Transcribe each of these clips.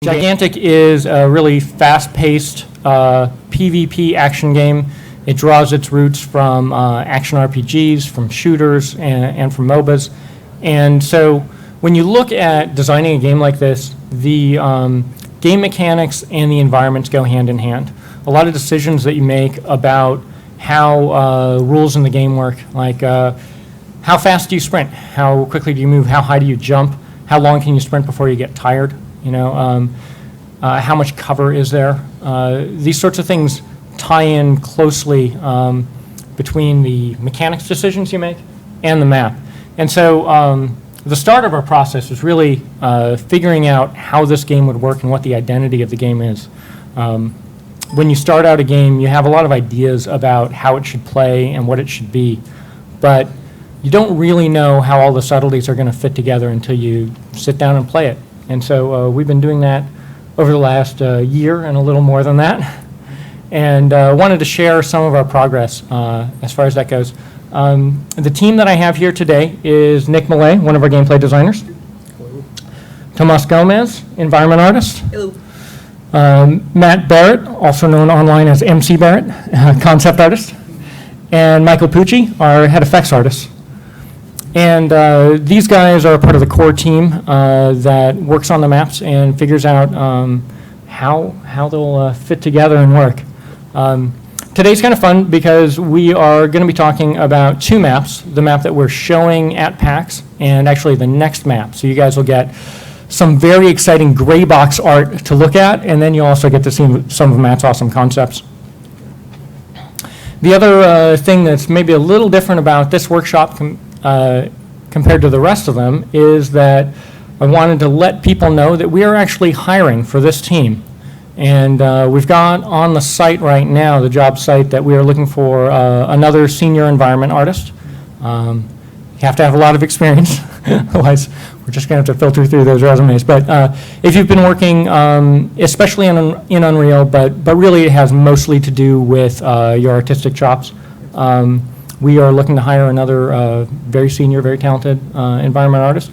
Gigantic is a really fast-paced PvP action game. It draws its roots from action RPGs, from shooters, and from MOBAs. And so when you look at designing a game like this, the game mechanics and the environments go hand in hand. A lot of decisions that you make about how rules in the game work, like how fast do you sprint, how quickly do you move, how high do you jump, how long can you sprint before you get tired, how much cover is there. These sorts of things tie in closely between the mechanics decisions you make and the map. And so the start of our process was really figuring out how this game would work and what the identity of the game is. When you start out a game, you have a lot of ideas about how it should play and what it should be, but you don't really know how all the subtleties are going to fit together until you sit down and play it. And so we've been doing that over the last year and a little more than that, and wanted to share some of our progress as far as that goes. The team that I have here today is Nick Millay, one of our gameplay designers. Hello. Tomas Gomez, environment artist. Hello. Matt Barrett, also known online as MC Barrett, concept artist. And Michael Pucci, our head effects artist. And these guys are part of the core team that works on the maps and figures out how they'll fit together and work. Today's kind of fun because we are going to be talking about two maps, the map that we're showing at PAX and actually the next map. So you guys will get some very exciting gray box art to look at, and then you'll also get to see some of Matt's awesome concepts. The other thing that's maybe a little different about this workshop compared to the rest of them is that I wanted to let people know that we are actually hiring for this team. And we've got on the site right now, the job site, that we are looking for another senior environment artist. You have to have a lot of experience, otherwise we're just going to have to filter through those resumes. But if you've been working, especially in Unreal, but really it has mostly to do with your artistic chops, we are looking to hire another very senior, very talented environment artist.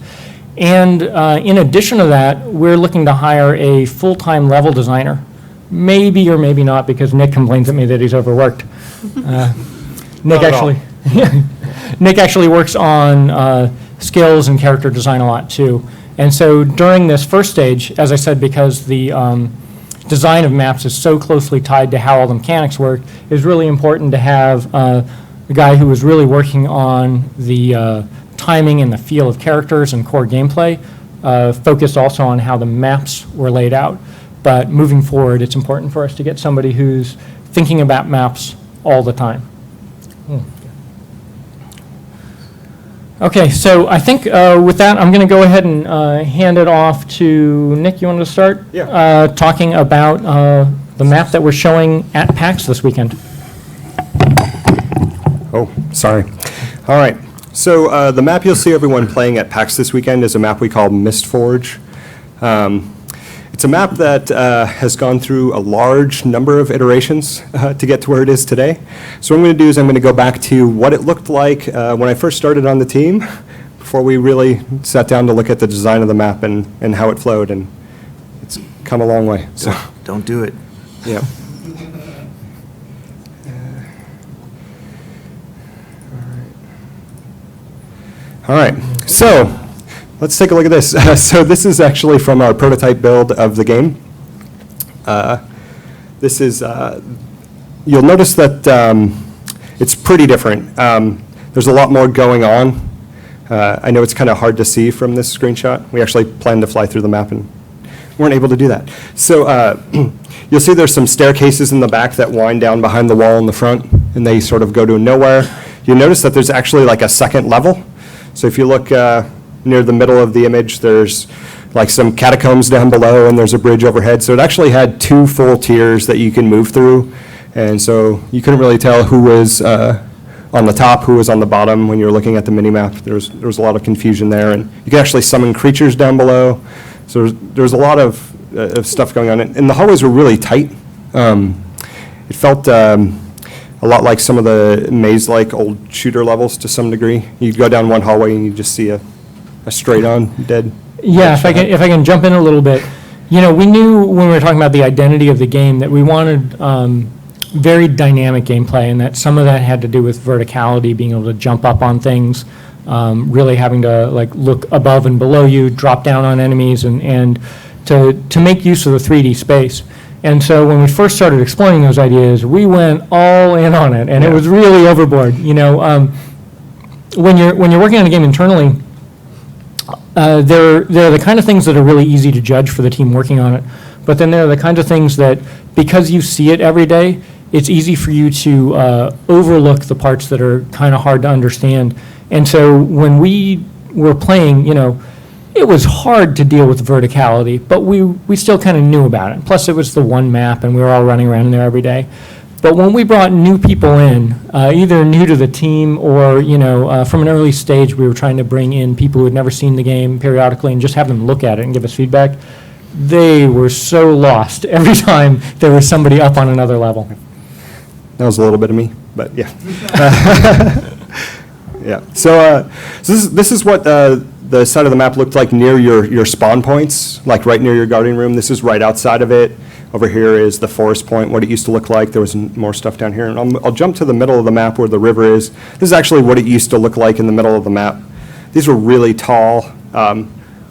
And in addition to that, we're looking to hire a full-time level designer. Maybe or maybe not, because Nick complains at me that he's overworked. Nick actually works on skills and character design a lot too. And so during this first stage, as I said, because the design of maps is so closely tied to how all the mechanics work, it's really important to have a guy who is really working on the timing and the feel of characters and core gameplay, focused also on how the maps were laid out. But moving forward, it's important for us to get somebody who's thinking about maps all the time. Okay, so I think with that, I'm going to go ahead and hand it off to Nick. You want to start? Yeah. Talking about the map that we're showing at PAX this weekend. Oh, sorry. All right. So the map you'll see everyone playing at PAX this weekend is a map we call Mistforge. It's a map that has gone through a large number of iterations to get to where it is today. So what I'm going to do is I'm going to go back to what it looked like when I first started on the team, before we really sat down to look at the design of the map and how it flowed, and it's come a long way. So Don't do it. yeah. All right, so let's take a look at this. So this is actually from our prototype build of the game. This is, you'll notice that it's pretty different. There's a lot more going on. I know it's kind of hard to see from this screenshot. We actually planned to fly through the map and weren't able to do that. So you'll see there's some staircases in the back that wind down behind the wall in the front, and they sort of go to nowhere. You'll notice that there's actually like a second level. So if you look near the middle of the image, there's like some catacombs down below and there's a bridge overhead. So it actually had two full tiers that you can move through. And so you couldn't really tell who was on the top, who was on the bottom when you were looking at the mini-map. There was a lot of confusion there. And you could actually summon creatures down below. So there was a lot of stuff going on. And the hallways were really tight. It felt a lot like some of the maze-like old shooter levels to some degree. You'd go down one hallway and you just see a straight-on dead. Yeah, if I can jump in a little bit. We knew when we were talking about the identity of the game that we wanted very dynamic gameplay, and that some of that had to do with verticality, being able to jump up on things, really having to look above and below you, drop down on enemies, and to make use of the 3D space. And so when we first started exploring those ideas, we went all in on it, and it was really overboard. When you're working on a game internally, there are the kind of things that are really easy to judge for the team working on it, but then there are the kinds of things that, because you see it every day, it's easy for you to overlook the parts that are kind of hard to understand. And so when we were playing, it was hard to deal with verticality, but we still kind of knew about it. Plus, it was the one map, and we were all running around in there every day. But when we brought new people in, either new to the team or, from an early stage, we were trying to bring in people who had never seen the game periodically and just have them look at it and give us feedback, they were so lost every time there was somebody up on another level. That was a little bit of me, but yeah. Yeah. So this is what the side of the map looked like near your spawn points, like right near your guarding room. This is right outside of it. Over here is the forest point, what it used to look like. There was more stuff down here. And I'll jump to the middle of the map where the river is. This is actually what it used to look like in the middle of the map. These were really tall.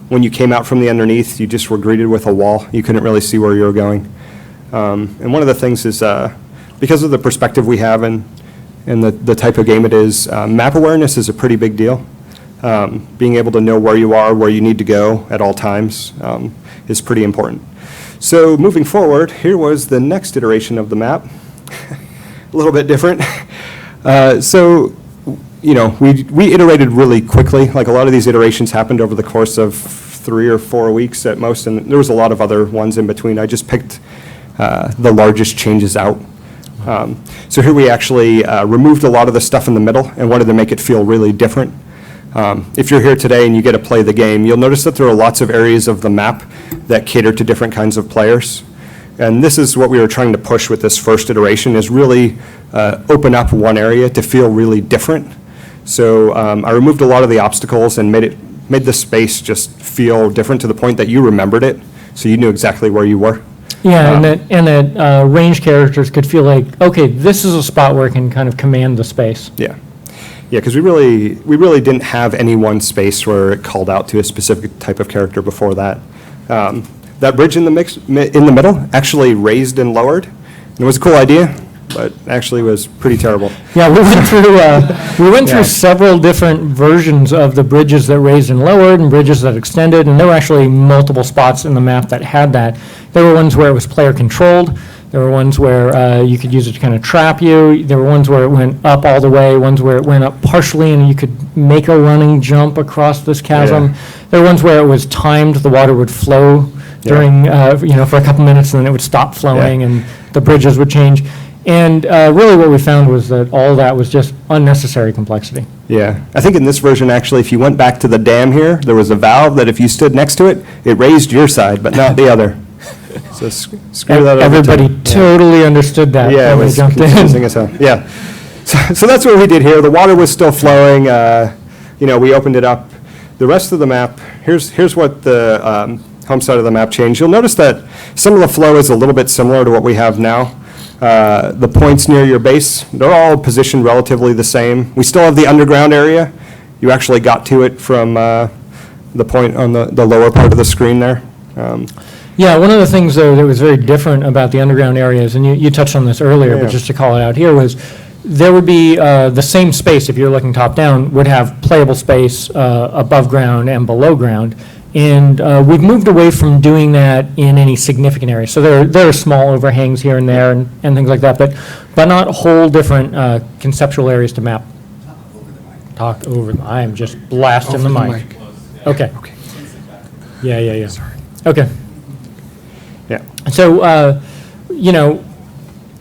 When you came out from the underneath, you just were greeted with a wall. You couldn't really see where you were going. And one of the things is, because of the perspective we have and the type of game it is, map awareness is a pretty big deal. Being able to know where you are, where you need to go at all times is pretty important. So moving forward, here was the next iteration of the map. A little bit different. We iterated really quickly. Like a lot of these iterations happened over the course of 3 or 4 weeks at most, and there was a lot of other ones in between. I just picked the largest changes out. So here we actually removed a lot of the stuff in the middle and wanted to make it feel really different. If you're here today and you get to play the game, you'll notice that there are lots of areas of the map that cater to different kinds of players. And this is what we were trying to push with this first iteration, is really open up one area to feel really different. So I removed a lot of the obstacles and made the space just feel different to the point that you remembered it, so you knew exactly where you were. Yeah, and that range characters could feel like, okay, this is a spot where I can kind of command the space. Yeah. Yeah, because we really didn't have any one space where it called out to a specific type of character before that. That bridge in the middle actually raised and lowered. And it was a cool idea, but actually was pretty terrible. Yeah, we went through several different versions of the bridges that raised and lowered and bridges that extended, and there were actually multiple spots in the map that had that. There were ones where it was player controlled. There were ones where you could use it to kind of trap you. There were ones where it went up all the way, ones where it went up partially and you could make a running jump across this chasm. Yeah. There were ones where it was timed, the water would flow during, for a couple minutes, and then it would stop flowing and the bridges would change. And really what we found was that all that was just unnecessary complexity. Yeah. I think in this version, actually, if you went back to the dam here, there was a valve that if you stood next to it, it raised your side, but not the other. So screw that over. Everybody totally understood that when they was jumped confusing in. as hell. Yeah. So that's what we did here. The water was still flowing. We opened it up. The rest of the map, here's what the home side of the map changed. You'll notice that some of the flow is a little bit similar to what we have now. The points near your base, they're all positioned relatively the same. We still have the underground area. You actually got to it from the point on the lower part of the screen there. Yeah, one of the things, though, that was very different about the underground areas, and you touched on this earlier, but just to call it out here, was there would be the same space, if you're looking top-down, would have playable space above ground and below ground. And we've moved away from doing that in any significant area. So there are small overhangs here and there and things like that, but not whole different conceptual areas to map. Talk over the, I am just blasting the mic. Okay. Yeah. Sorry. Okay. Yeah. So,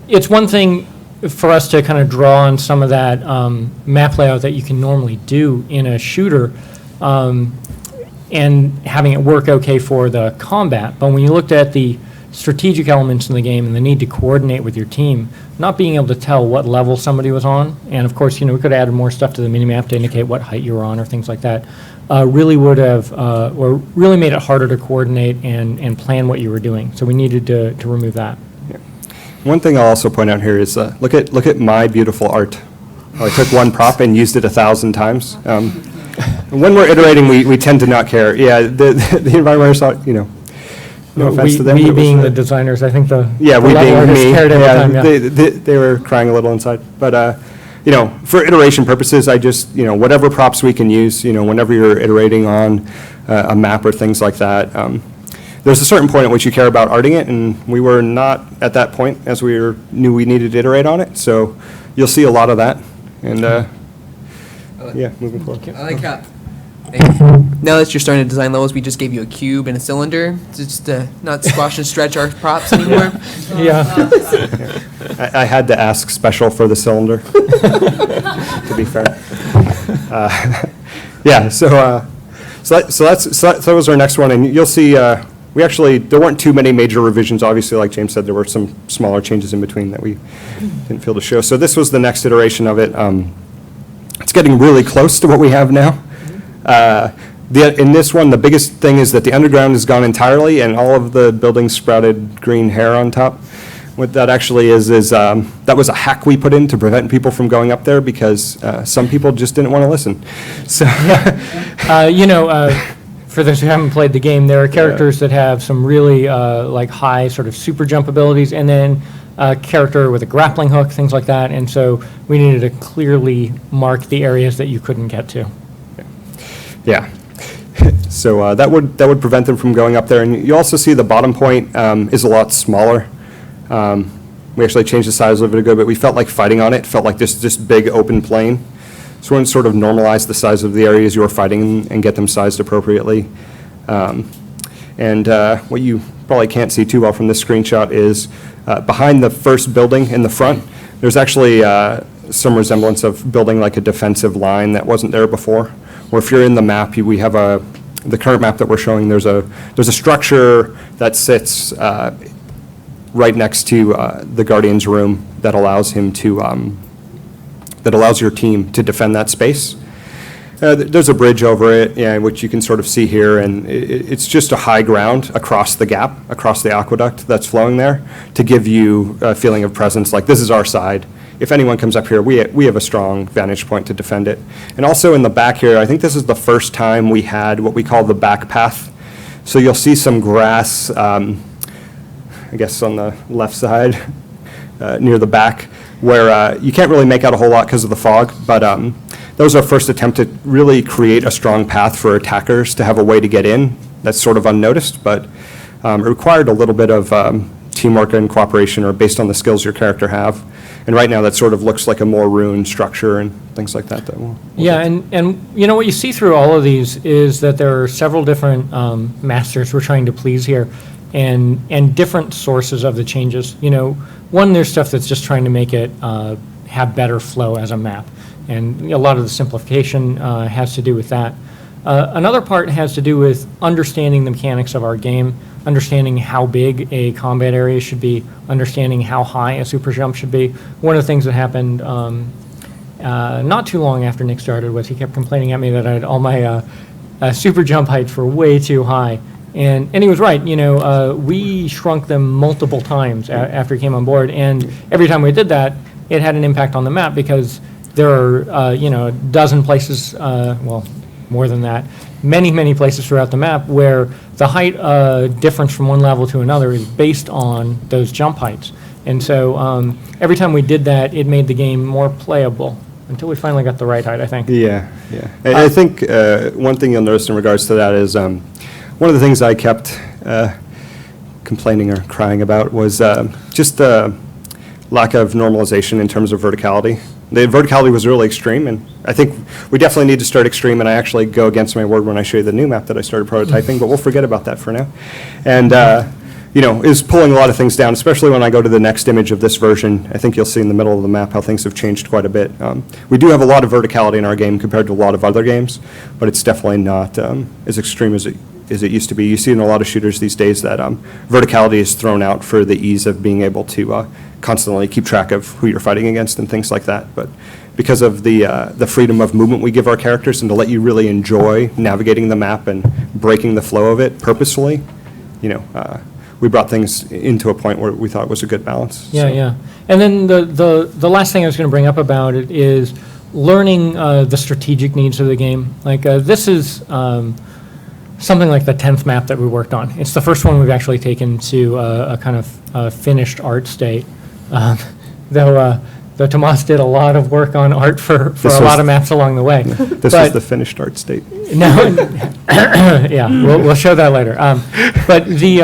it's one thing for us to kind of draw on some of that map layout that you can normally do in a shooter and having it work okay for the combat. But when you looked at the strategic elements in the game and the need to coordinate with your team, not being able to tell what level somebody was on, and of course, we could have added more stuff to the minimap to indicate what height you were on or things like that, really would have, or really made it harder to coordinate and plan what you were doing. So we needed to remove that. One thing I'll also point out here is, look at my beautiful art. I took one prop and used it 1,000 times. When we're iterating, we tend to not care. Yeah, the environmentalists thought, no offense to them. We it was, being the designers, I think the yeah, the we level being artists me. cared every Yeah, time, yeah. they were crying a little inside. But, for iteration purposes, I just, whatever props we can use, whenever you're iterating on a map or things like that, there's a certain point at which you care about arting it, and we were not at that point as we knew we needed to iterate on it. So you'll see a lot of that. And, yeah, moving forward. I like how, now that you're starting to design levels, we just gave you a cube and a cylinder, just to not squash and stretch our props anymore. Yeah. I had to ask special for the cylinder, to be fair. Yeah, so that was our next one, and you'll see, there weren't too many major revisions, obviously, like James said, there were some smaller changes in between that we didn't feel to show. So this was the next iteration of it. It's getting really close to what we have now. In this one, the biggest thing is that the underground is gone entirely, and all of the buildings sprouted green hair on top. What that actually is that was a hack we put in to prevent people from going up there because some people just didn't want to listen. So, For those who haven't played the game, there are characters that have some really high sort of super jump abilities, and then a character with a grappling hook, things like that. And so we needed to clearly mark the areas that you couldn't get to. yeah. So that would prevent them from going up there. And you also see the bottom point is a lot smaller. We actually changed the size of it a good bit. We felt like fighting on it. Felt like this big open plain. So we want to sort of normalize the size of the areas you are fighting and get them sized appropriately. And what you probably can't see too well from this screenshot is behind the first building in the front, there's actually some resemblance of building like a defensive line that wasn't there before. Or if you're in the map, we have the current map that we're showing, there's a structure that sits right next to the Guardian's room that allows him to that allows your team to defend that space. There's a bridge over it, which you can sort of see here, and it's just a high ground across the gap, across the aqueduct that's flowing there, to give you a feeling of presence, like this is our side. If anyone comes up here, we have a strong vantage point to defend it. And also in the back here, I think this is the first time we had what we call the back path. So you'll see some grass, I guess on the left side, near the back, where you can't really make out a whole lot because of the fog, but that was our first attempt to really create a strong path for attackers to have a way to get in. That's sort of unnoticed, but it required a little bit of teamwork and cooperation, or based on the skills your character have. And right now that sort of looks like a more ruined structure and things like that. Yeah, and what you see through all of these is that there are several different masters we're trying to please here, and different sources of the changes. One, there's stuff that's just trying to make it have better flow as a map, and a lot of the simplification has to do with that. Another part has to do with understanding the mechanics of our game, understanding how big a combat area should be, understanding how high a super jump should be. One of the things that happened not too long after Nick started was he kept complaining at me that I had all my super jump heights were way too high. And he was right. We shrunk them multiple times after he came on board, and every time we did that, it had an impact on the map because there are a dozen places, well, more than that, many places throughout the map where the height difference from one level to another is based on those jump heights. And so every time we did that, it made the game more playable until we finally got the right height, I think. Yeah. And I think one thing you'll notice in regards to that is one of the things I kept complaining or crying about was just the lack of normalization in terms of verticality. The verticality was really extreme, and I think we definitely need to start extreme, and I actually go against my word when I show you the new map that I started prototyping, but we'll forget about that for now. And, is pulling a lot of things down, especially when I go to the next image of this version. I think you'll see in the middle of the map how things have changed quite a bit. We do have a lot of verticality in our game compared to a lot of other games, but it's definitely not as extreme as as it used to be. You see in a lot of shooters these days that verticality is thrown out for the ease of being able to constantly keep track of who you're fighting against and things like that. But because of the freedom of movement we give our characters and to let you really enjoy navigating the map and breaking the flow of it purposefully, we brought things into a point where we thought it was a good balance. Yeah, So, yeah. And then the last thing I was going to bring up about it is learning the strategic needs of the game. Like this is something like the 10th map that we worked on. It's the first one we've actually taken to a kind of finished art state. Though Tomas did a lot of work on art for a lot of maps along the way. This But- was the finished art state. No, yeah, we'll show that later. But we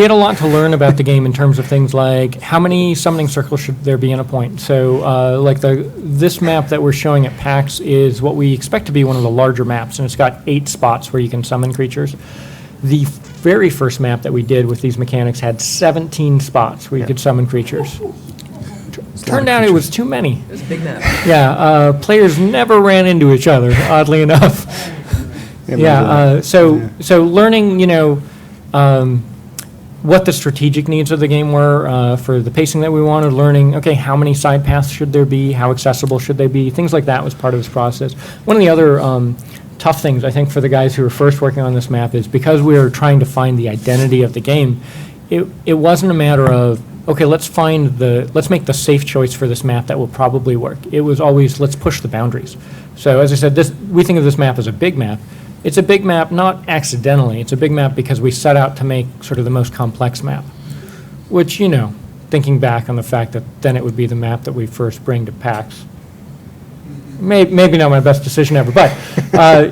had a lot to learn about the game in terms of things like how many summoning circles should there be in a point. So like this map that we're showing at PAX is what we expect to be one of the larger maps, and it's got 8 spots where you can summon creatures. The very first map that we did with these mechanics had 17 spots where you could summon creatures. Turned out it was too many. It was a big map. Yeah, players never ran into each other, oddly enough. Yeah, so learning, what the strategic needs of the game were for the pacing that we wanted, learning, okay, how many side paths should there be, how accessible should they be, things like that was part of this process. One of the other tough things, I think, for the guys who were first working on this map is because we were trying to find the identity of the game, it wasn't a matter of, okay, let's make the safe choice for this map that will probably work. It was always, let's push the boundaries. So as I said, we think of this map as a big map. It's a big map not accidentally. It's a big map because we set out to make sort of the most complex map, which, thinking back on the fact that then it would be the map that we first bring to PAX. Maybe not my best decision ever, but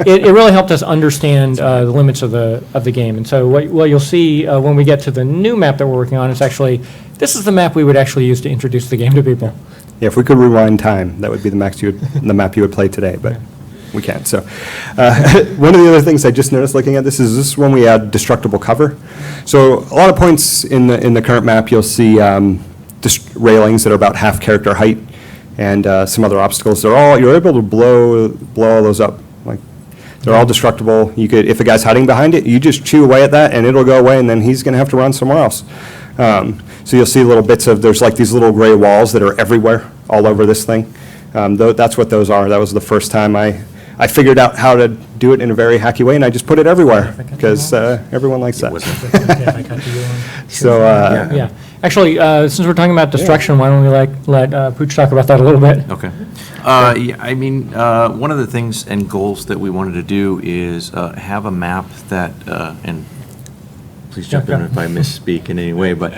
it really helped us understand the limits of the game. And so what you'll see when we get to the new map that we're working on is actually, this is the map we would actually use to introduce the game to people. Yeah, if we could rewind time, that would be the map you would play today, but we can't. So one of the other things I just noticed looking at this is when we add destructible cover. So a lot of points in the current map, you'll see just railings that are about half character height and some other obstacles. You're able to blow all those up. Like they're all destructible. You could, if a guy's hiding behind it, you just chew away at that and it'll go away and then he's gonna have to run somewhere else. So you'll see little bits of, there's like these little gray walls that are everywhere, all over this thing. That's what those are. That was the first time I figured out how to do it in a very hacky way, and I just put it everywhere, because everyone likes that. So, Yeah. Actually, since we're talking about destruction, why don't we let Pooch talk about that a little bit? Okay. Yeah, I mean, one of the things and goals that we wanted to do is have a map that, and please jump in if I misspeak in any way, but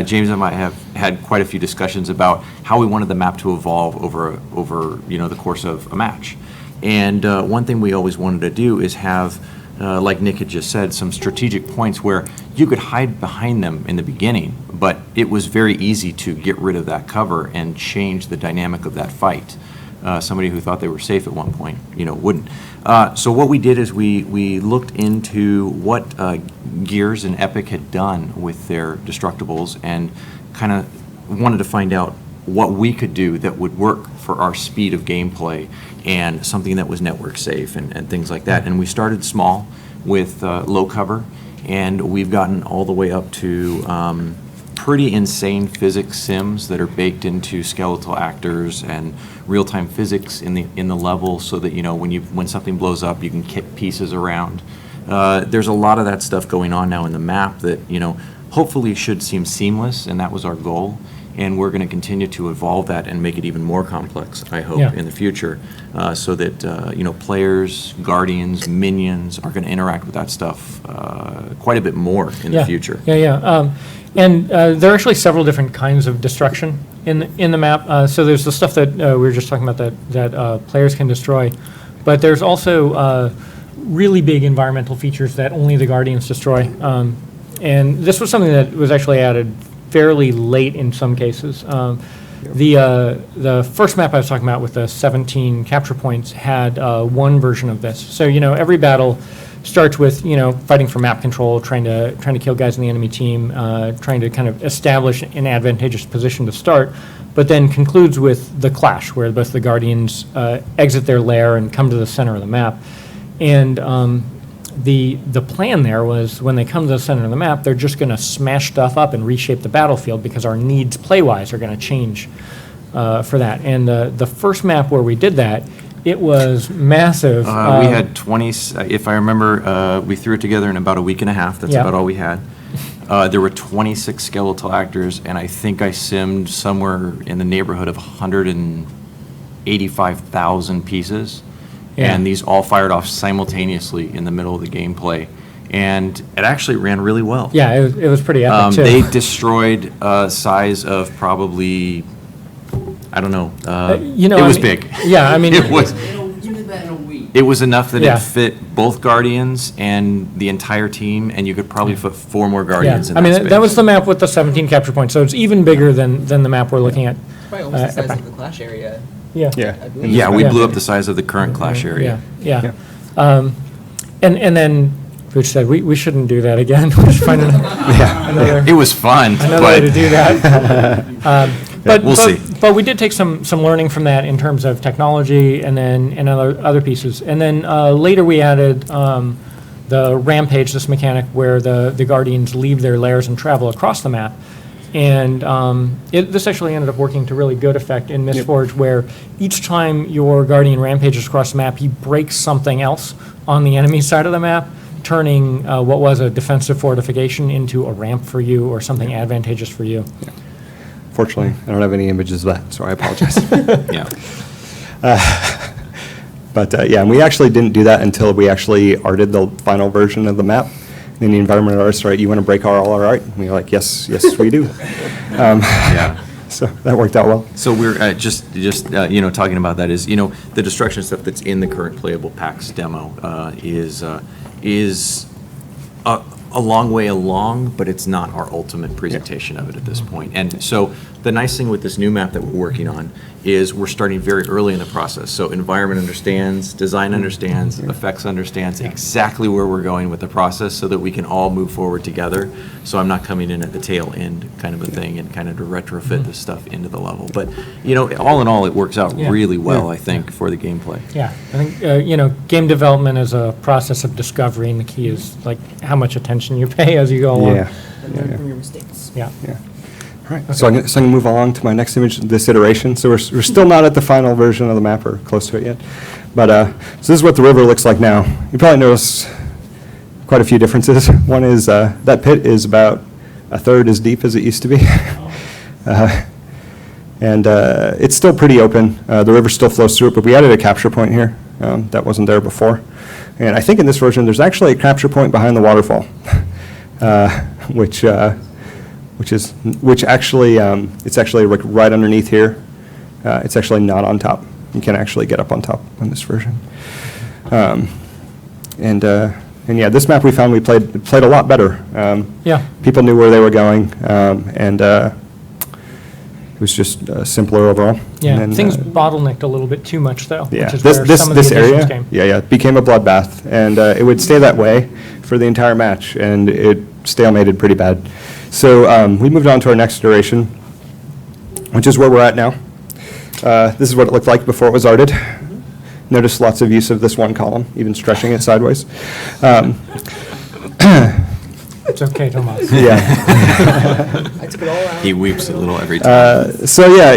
James and I have had quite a few discussions about how we wanted the map to evolve over the course of a match. And one thing we always wanted to do is have, like Nick had just said, some strategic points where you could hide behind them in the beginning, but it was very easy to get rid of that cover and change the dynamic of that fight. Somebody who thought they were safe at one point, wouldn't. So what we did is we looked into what Gears and Epic had done with their Destructibles and kind of wanted to find out what we could do that would work for our speed of gameplay and something that was network safe and things like that. And we started small with low cover, and we've gotten all the way up to pretty insane physics sims that are baked into skeletal actors and real-time physics in the level, so that when something blows up, you can kick pieces around. There's a lot of that stuff going on now in the map that hopefully should seem seamless, and that was our goal. And we're going to continue to evolve that and make it even more complex, I hope, in the future, so that players, guardians, minions are going to interact with that stuff quite a bit more in the future. And there are actually several different kinds of destruction in the map. So there's the stuff that we were just talking about that players can destroy, but there's also really big environmental features that only the guardians destroy. And this was something that was actually added fairly late in some cases. The first map I was talking about with the 17 capture points had one version of this. So every battle starts with fighting for map control, trying to kill guys in the enemy team, trying to kind of establish an advantageous position to start, but then concludes with the clash, where both the guardians exit their lair and come to the center of the map. And the plan there was when they come to the center of the map, they're just going to smash stuff up and reshape the battlefield because our needs play-wise are going to change for that. And the first map where we did that, it was massive. We had 20, if I remember, we threw it together in about a week and a half. That's Yeah. about all we had. There were 26 skeletal actors, and I think I simmed somewhere in the neighborhood of 185,000 pieces. Yeah. And these all fired off simultaneously in the middle of the gameplay. And it actually ran really well. Yeah, it was pretty epic, too. They destroyed a size of probably, I don't know. You know, it I was mean- big. yeah, I mean- It was. You did that in a week. It was enough that Yeah. it fit both Guardians and the entire team, and you could probably fit 4 more Yeah, Guardians in I that mean, space. that was the map with the 17 capture points, so it's even bigger than the map we're looking at. Probably almost the at size PAX. of the Clash area. Yeah. Yeah. I believe. Yeah, we Yeah. blew up the size of the current Clash area. Yeah. And then, Pooch said, we shouldn't do that again. We should find another It was fun, way to but do that. We'll see. But we did take some learning from that in terms of technology and other pieces. And then later we added the Rampage, this mechanic where the Guardians leave their lairs and travel across the map. And this actually ended up working to really good effect in Mistforge, where each time your Guardian rampages across the map, he breaks something else on the enemy side of the map, turning what was a defensive fortification into a ramp for you or something advantageous for you. Fortunately, I don't have any images of that, so I apologize. yeah. But yeah, and we actually didn't do that until we actually arted the final version of the map. And the environment artist, right, you want to break all our art? And we were like, yes, we do. Yeah. So that worked out well. So we're just talking about that is, the destruction stuff that's in the current playable PAX demo is a long way along, but it's not our ultimate presentation of it at this point. And so the nice thing with this new map that we're working on is we're starting very early in the process. So environment understands, design understands, effects understands exactly where we're going with the process so that we can all move forward together. So I'm not coming in at the tail end kind of a thing and kind of to retrofit this stuff into the level. But, all in all, it works out Yeah. really well, I think, for the gameplay. Yeah, I think, game development is a process of discovery, and the key is like how much attention you pay as you go along. Yeah. And learn from your mistakes. Yeah. Yeah. All right, so I'm going to move along to my next image, this iteration. So we're still not at the final version of the map or close to it yet. But so this is what the river looks like now. You probably notice quite a few differences. One is that pit is about a third as deep as it used to be. And it's still pretty open. The river still flows through it, but we added a capture point here that wasn't there before. And I think in this version, there's actually a capture point behind the waterfall, which actually, it's actually like right underneath here. It's actually not on top. You can actually get up on top on this version. And yeah, this map we found we played a lot better. Yeah. People knew where they were going, and it was just simpler overall. Yeah, And then, things bottlenecked a little bit too much, though, yeah, which is this where this some of the this additions area, came. yeah, became a bloodbath, and it would stay that way for the entire match, and it stalemated pretty bad. So we moved on to our next iteration, which is where we're at now. This is what it looked like before it was arted. Notice lots of use of this one column, even stretching it sideways. It's okay, Tomas. Yeah. I took it all out. He weeps a little every time. So yeah,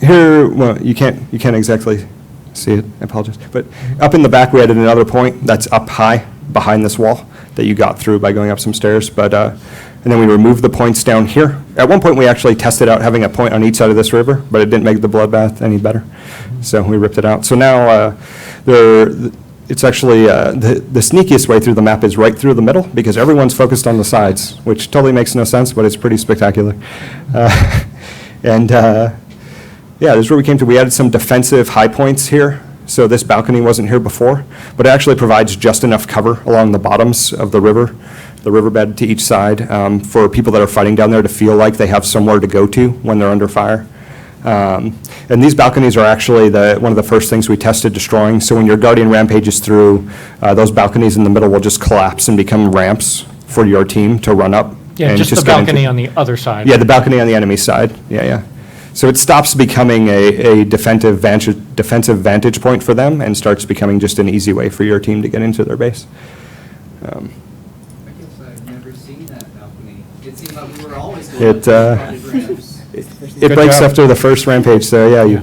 here, well, you can't exactly see it. I apologize, but up in the back we added another point that's up high behind this wall that you got through by going up some stairs. But and then we removed the points down here. At one point we actually tested out having a point on each side of this river, but it didn't make the bloodbath any better, so we ripped it out. So now it's actually the sneakiest way through the map is right through the middle because everyone's focused on the sides, which totally makes no sense, but it's pretty spectacular. Yeah, this is where we came to. We added some defensive high points here. So this balcony wasn't here before, but it actually provides just enough cover along the bottoms of the riverbed to each side for people that are fighting down there to feel like they have somewhere to go to when they're under fire. And these balconies are actually one of the first things we tested destroying. So when your Guardian rampages through, those balconies in the middle will just collapse and become ramps for your team to run up. Yeah, and just the get into- balcony on the other side. Yeah, the balcony on the enemy side. Yeah, yeah. So it stops becoming a defensive vantage point for them and starts becoming just an easy way for your team to get into their base. I guess I've never seen that balcony. It seemed like we were always going It, up those ramps. It Good breaks job. after the first rampage, so yeah.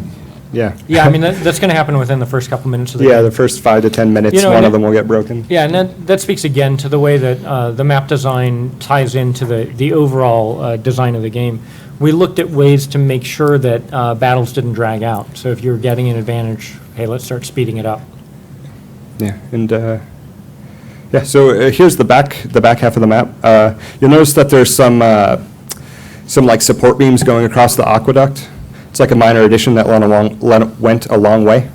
Yeah, I mean, that's going to happen within the first couple minutes of the Yeah, game. the first 5 to 10 minutes, You know, one and of them will get broken. Yeah, and that speaks again to the way that the map design ties into the overall design of the game. We looked at ways to make sure that battles didn't drag out. So if you're getting an advantage, hey, let's start speeding it up. Yeah, and so here's the back half of the map. You'll notice that there's some like support beams going across the aqueduct. It's like a minor addition that went a long way.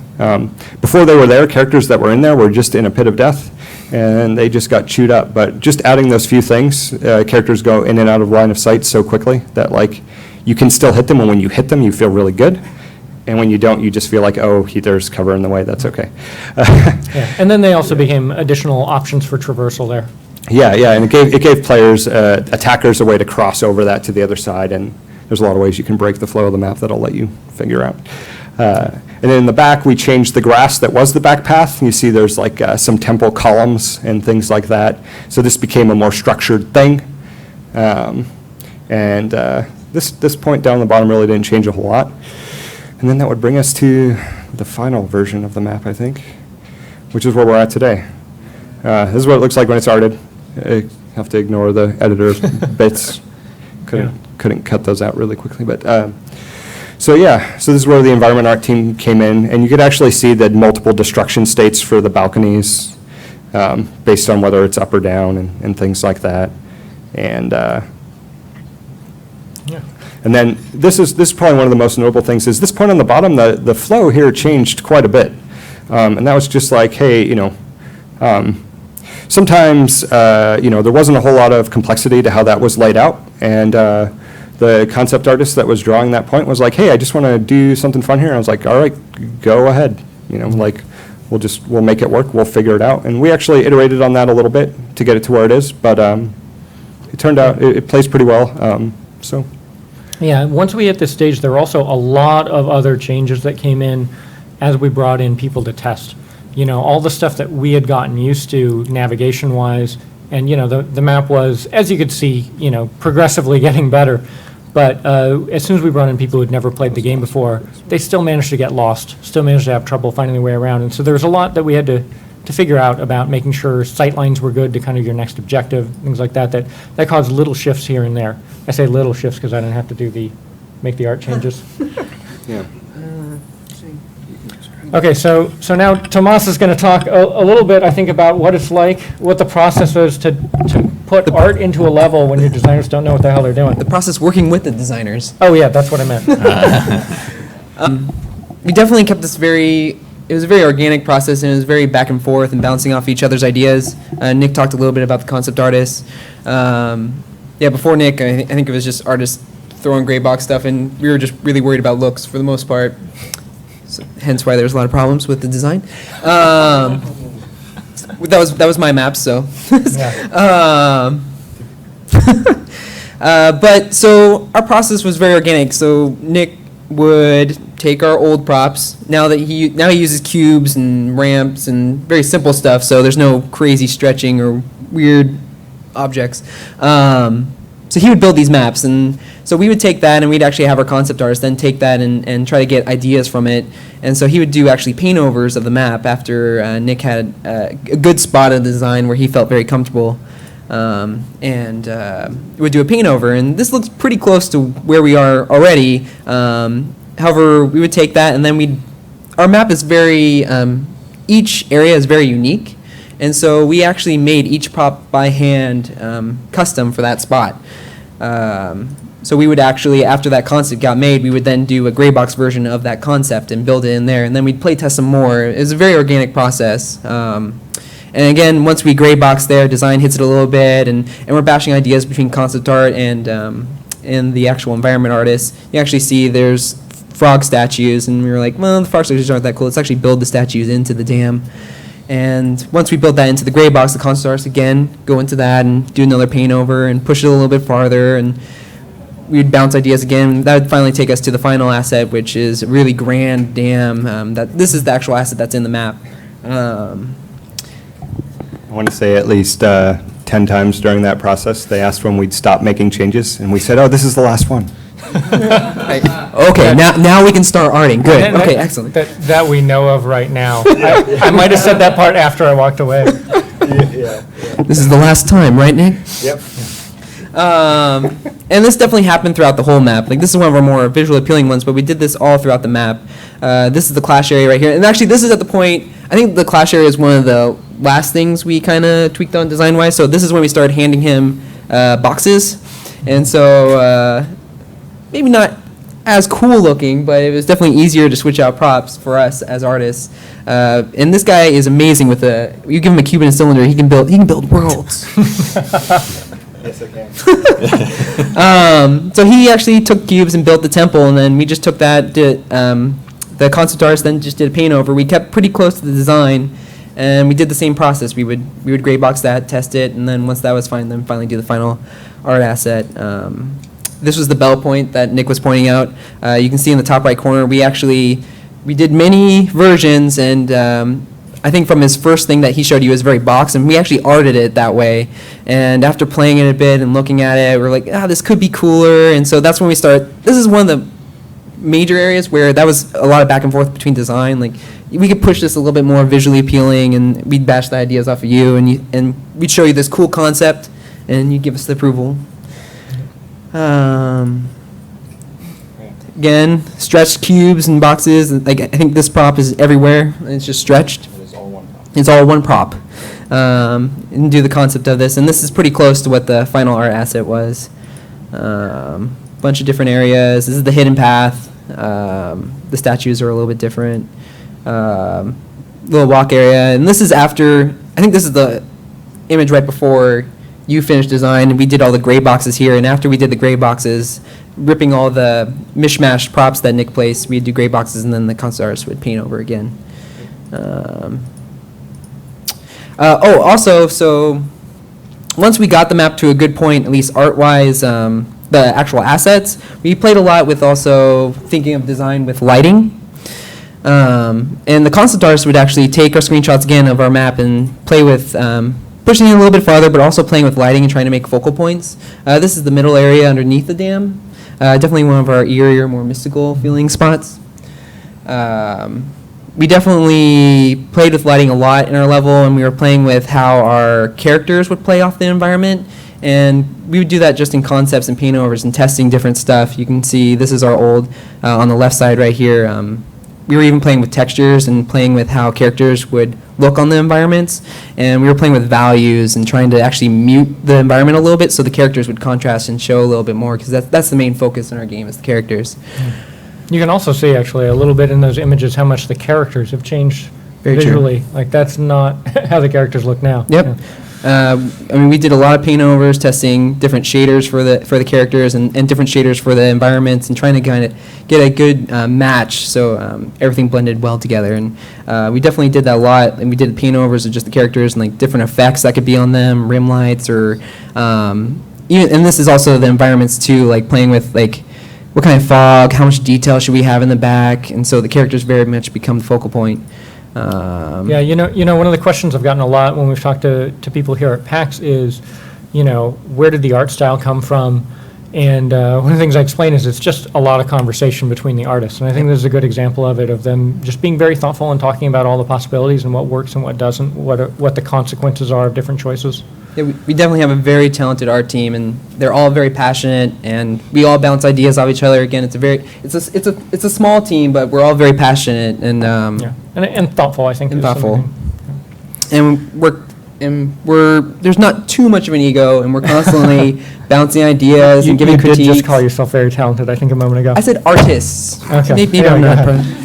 Before they were there, characters that were in there were just in a pit of death, and they just got chewed up. But just adding those few things, characters go in and out of line of sight so quickly that like you can still hit them, and when you hit them, you feel really good. And when you don't, you just feel like, oh, there's cover in the way. That's okay. Yeah. And then they also became additional options for traversal there. Yeah, and it gave players, attackers, a way to cross over that to the other side, and there's a lot of ways you can break the flow of the map that'll let you figure out. And then in the back, we changed the grass that was the back path. You see there's like some temple columns and things like that. So this became a more structured thing. This point down the bottom really didn't change a whole lot. And then that would bring us to the final version of the map, I think, which is where we're at today. This is what it looks like when it's arted. I have to ignore the editor bits. Couldn't cut those out really quickly, but so this is where the environment art team came in, and you could actually see the multiple destruction states for the balconies based on whether it's up or down and things like that. And then this is probably one of the most notable things is this point on the bottom, the flow here changed quite a bit, and that was just like, hey, sometimes there wasn't a whole lot of complexity to how that was laid out, and the concept artist that was drawing that point was like, hey, I just want to do something fun here. And I was like, all right, go ahead. Like we'll make it work. We'll figure it out. And we actually iterated on that a little bit to get it to where it is, but it turned out it plays pretty well. Yeah, once we hit this stage, there were also a lot of other changes that came in as we brought in people to test. All the stuff that we had gotten used to navigation-wise, and, the map was, as you could see, progressively getting better. But as soon as we brought in people who had never played the game before, they still managed to get lost, still managed to have trouble finding their way around. And so there was a lot that we had to figure out about making sure sight lines were good to kind of your next objective, things like that, that caused little shifts here and there. I say little shifts because I didn't have to make the art changes. Yeah. Okay, so now Tomas is going to talk a little bit, I think, about what it's like, what the process is to put art into a level when your designers don't know what the hell they're doing. The process working with the designers. Oh, yeah, that's what I meant. We definitely kept this it was a very organic process, and it was very back and forth and bouncing off each other's ideas. Nick talked a little bit about the concept artists. Before Nick, I think it was just artists throwing gray box stuff, and we were just really worried about looks for the most part. So, hence why there's a lot of problems with the design. That was my map, so. But so our process was very organic. So Nick would take our old props. Now he uses cubes and ramps and very simple stuff. So there's no crazy stretching or weird objects. So he would build these maps, and so we would take that, and we'd actually have our concept artist then take that and try to get ideas from it. And so he would do actually paint overs of the map after Nick had a good spot of the design where he felt very comfortable, and would do a paint over. And this looks pretty close to where we are already. However, we would take that, and then our map is very, each area is very unique. And so we actually made each prop by hand, custom for that spot. So we would actually, after that concept got made, we would then do a gray box version of that concept and build it in there, and then we'd play test some more. It was a very organic process. And again, once we gray box there, design hits it a little bit, and we're bashing ideas between concept art and the actual environment artists. You actually see there's frog statues, and we were like, well, the frog statues aren't that cool. Let's actually build the statues into the dam. And once we build that into the gray box, the concept artists again go into that and do another paint over and push it a little bit farther. And we would bounce ideas again. That would finally take us to the final asset, which is a really grand dam. This is the actual asset that's in the map. I want to say at least 10 times during that process, they asked when we'd stop making changes, and we said, oh, this is the last one. Okay, now we can start arting. Good. And Okay, excellent. That we know of right now. I might have said that part after I walked away. This is the last time, right, Nick? Yep. And this definitely happened throughout the whole map. Like, this is one of our more visually appealing ones, but we did this all throughout the map. This is the clash area right here. And actually, this is at the point, I think the clash area is one of the last things we kind of tweaked on design-wise. So this is when we started handing him boxes. And so maybe not as cool looking, but it was definitely easier to switch out props for us as artists. And this guy is amazing with you give him a cube and a cylinder, he can build worlds. Yes, I can. So he actually took cubes and built the temple, and then we just took that, the concept artist then just did a paint over. We kept pretty close to the design, and we did the same process. We would gray box that, test it, and then once that was fine, then finally do the final art asset. This was the bell point that Nick was pointing out. You can see in the top right corner, we did many versions, and I think from his first thing that he showed you was very box, and we actually arted it that way. And after playing it a bit and looking at it, we're like, this could be cooler. And so that's when we start. This is one of the major areas where that was a lot of back and forth between design. Like, we could push this a little bit more visually appealing, and we'd bash the ideas off of you, and we'd show you this cool concept, and you'd give us the approval. Again, stretched cubes and boxes. Like, I think this prop is everywhere. It's just stretched. It's all one prop. And do the concept of this. And this is pretty close to what the final art asset was. Bunch of different areas. This is the hidden path. The statues are a little bit different. Little walk area. And this is after, I think this is the image right before you finished design. And we did all the gray boxes here. And after we did the gray boxes, ripping all the mishmash props that Nick placed, we'd do gray boxes, and then the concept artist would paint over again. Also, so once we got the map to a good point, at least art-wise, the actual assets, we played a lot with also thinking of design with lighting. And the concept artist would actually take our screenshots again of our map and play with pushing it a little bit farther, but also playing with lighting and trying to make focal points. This is the middle area underneath the dam. Definitely one of our eerier, more mystical feeling spots. We definitely played with lighting a lot in our level, and we were playing with how our characters would play off the environment. And we would do that just in concepts and paint overs and testing different stuff. You can see this is our old, on the left side right here. We were even playing with textures and playing with how characters would look on the environments. And we were playing with values and trying to actually mute the environment a little bit so the characters would contrast and show a little bit more, because that's the main focus in our game is the characters. You can also see actually a little bit in those images how much the characters have changed Very true. visually. Like, that's not how the characters look now. Yep. Yeah. I mean, we did a lot of paint overs, testing different shaders for the characters and different shaders for the environments, and trying to kind of get a good match so everything blended well together. And we definitely did that a lot. And we did paint overs of just the characters and like different effects that could be on them, rim lights, or even. And this is also the environments too, like playing with like what kind of fog, how much detail should we have in the back, and so the characters very much become the focal point. Yeah, you know, one of the questions I've gotten a lot when we've talked to people here at PAX is, where did the art style come from? And one of the things I explain is it's just a lot of conversation between the artists. And I think this is a good example of it, of them just being very thoughtful and talking about all the possibilities and what works and what doesn't, what the consequences are of different choices. Yeah, we definitely have a very talented art team, and they're all very passionate, and we all bounce ideas off each other. Again, it's a small team, but we're all very passionate and Yeah, and thoughtful, I think. and is thoughtful. something. And we're there's not too much of an ego, and we're constantly bouncing ideas and giving You critiques. did just call yourself very talented, I think, a moment ago. I said artists. Okay. Maybe Yeah, I'm go not. ahead.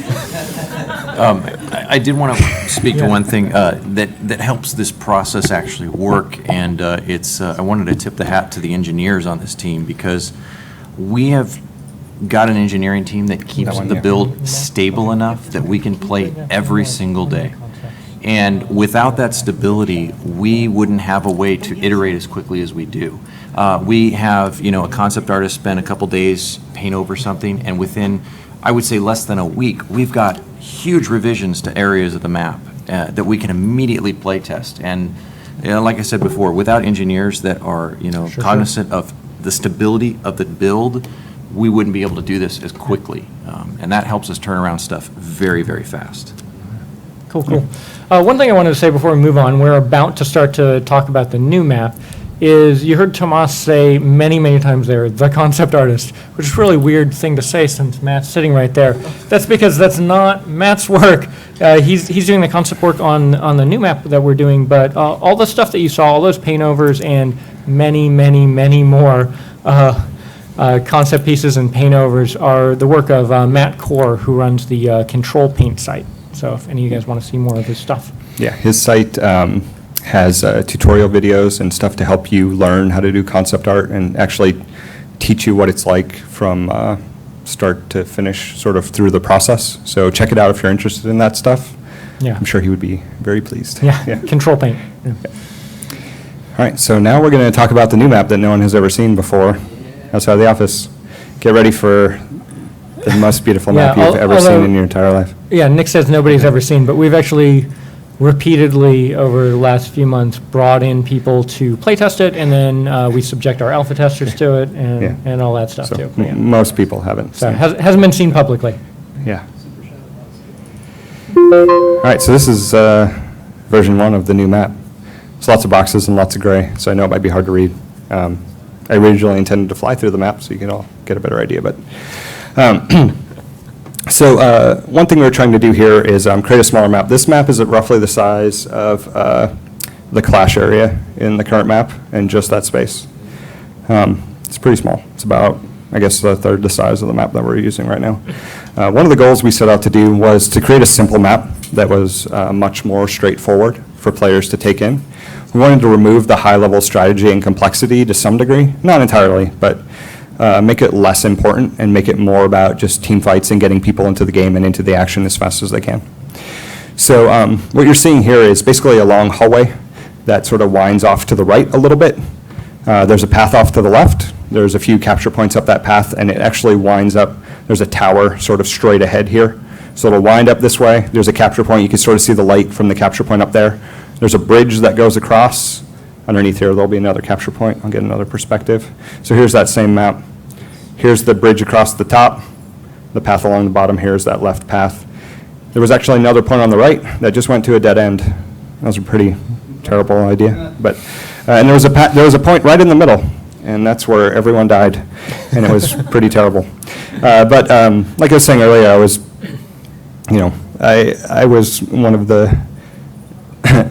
I did want to speak to one thing that helps this process actually work, and I wanted to tip the hat to the engineers on this team, because we have got an engineering team that keeps the build stable enough that we can play every single day. And without that stability, we wouldn't have a way to iterate as quickly as we do. We have, a concept artist spend a couple days, paint over something, and within, I would say, less than a week, we've got huge revisions to areas of the map that we can immediately play test. And like I said before, without engineers that are, cognizant of the stability of the build, we wouldn't be able to do this as quickly. And that helps us turn around stuff very, very fast. Cool. One thing I wanted to say before we move on, we're about to start to talk about the new map, is you heard Tomas say many times there, the concept artist, which is a really weird thing to say since Matt's sitting right there. That's because that's not Matt's work. He's doing the concept work on the new map that we're doing, but all the stuff that you saw, all those paint overs and many more concept pieces and paint overs are the work of Matt Core, who runs the Control Paint site. So if any of you guys want to see more of his stuff. Yeah, his site has tutorial videos and stuff to help you learn how to do concept art and actually teach you what it's like from start to finish, sort of through the process. So check it out if you're interested in that stuff. Yeah. I'm sure he would be very pleased. Yeah. Control Paint. Yeah. All right, so now we're going to talk about the new map that no one has ever seen before outside of the office. Get ready for the most beautiful map Yeah, you've ever seen in your entire life. Yeah, Nick says nobody's ever seen, but we've actually repeatedly over the last few months brought in people to play test it, and then we subject our alpha testers to it and all that stuff So too. Yeah. most people haven't. So seen it it. hasn't been seen publicly. Yeah. All right, so this is version 1 of the new map. There's lots of boxes and lots of gray, so I know it might be hard to read. I originally intended to fly through the map so you can all get a better idea, but so one thing we're trying to do here is create a smaller map. This map is at roughly the size of the clash area in the current map, and just that space. It's pretty small. It's about, I guess, a third the size of the map that we're using right now. One of the goals we set out to do was to create a simple map that was much more straightforward for players to take in. We wanted to remove the high-level strategy and complexity to some degree, not entirely, but make it less important and make it more about just team fights and getting people into the game and into the action as fast as they can. So what you're seeing here is basically a long hallway that sort of winds off to the right a little bit. There's a path off to the left. There's a few capture points up that path, and it actually winds up. There's a tower sort of straight ahead here. So it'll wind up this way. There's a capture point. You can sort of see the light from the capture point up there. There's a bridge that goes across. Underneath here, there'll be another capture point. I'll get another perspective. So here's that same map. Here's the bridge across the top. The path along the bottom here is that left path. There was actually another point on the right that just went to a dead end. That was a pretty terrible idea. But and there was a point right in the middle, and that's where everyone died, and it was pretty terrible. But like I was saying earlier, I was, I was one of the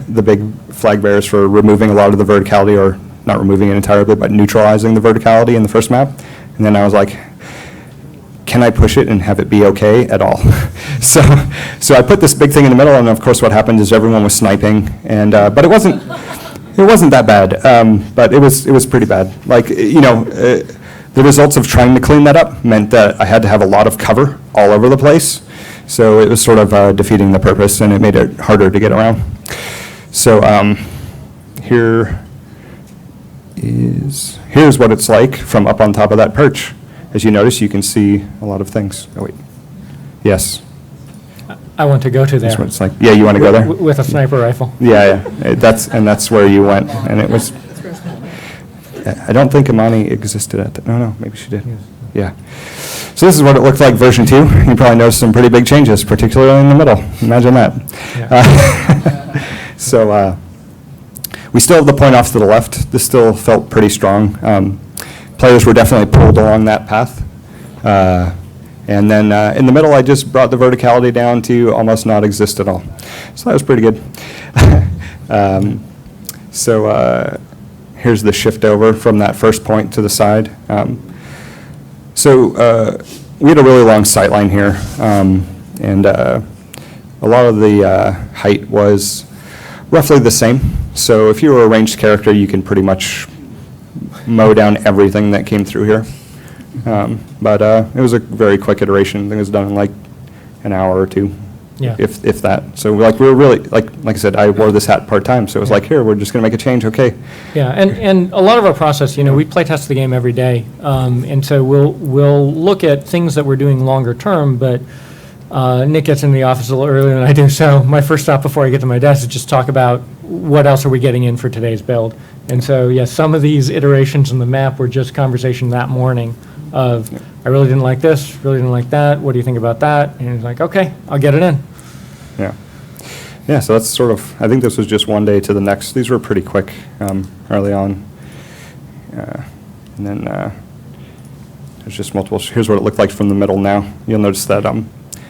the big flag bearers for removing a lot of the verticality, or not removing it entirely, but neutralizing the verticality in the first map. And then I was like, can I push it and have it be okay at all? so I put this big thing in the middle, and of course what happened is everyone was sniping, and but it wasn't that bad, but it was pretty bad. Like, the results of trying to clean that up meant that I had to have a lot of cover all over the place. So it was sort of defeating the purpose, and it made it harder to get around. So here's what it's like from up on top of that perch. As you notice, you can see a lot of things. Oh, wait. Yes. I want to go to there. That's what it's like. Yeah, you want to go there? With a sniper rifle. Yeah. That's where you went, and it was. I don't think Imani existed at that. No, maybe she did. Yeah. So this is what it looked like version 2. You probably noticed some pretty big changes, particularly in the middle. Imagine that. Yeah. We still have the point off to the left. This still felt pretty strong. Players were definitely pulled along that path. And then in the middle, I just brought the verticality down to almost not exist at all. So that was pretty good. Here's the shift over from that first point to the side. We had a really long sight line here, and a lot of the height was roughly the same. So if you were a ranged character, you can pretty much mow down everything that came through here. But it was a very quick iteration. I think it was done in like an hour or two. Yeah. if that. So like, we were really, like I said, I wore this hat part-time, so it was like, here, we're just going to make a change, okay. Yeah, and a lot of our process, we play test the game every day, and so we'll look at things that we're doing longer term, but Nick gets in the office a little earlier than I do, so my first stop before I get to my desk is just talk about what else are we getting in for today's build. And so, yeah, some of these iterations in the map were just conversation that morning of, I really didn't like this, really didn't like that, what do you think about that? And he's like, okay, I'll get it in. Yeah. Yeah, so that's sort of, I think this was just one day to the next. These were pretty quick early on. And then there's just multiple, here's what it looked like from the middle now. You'll notice that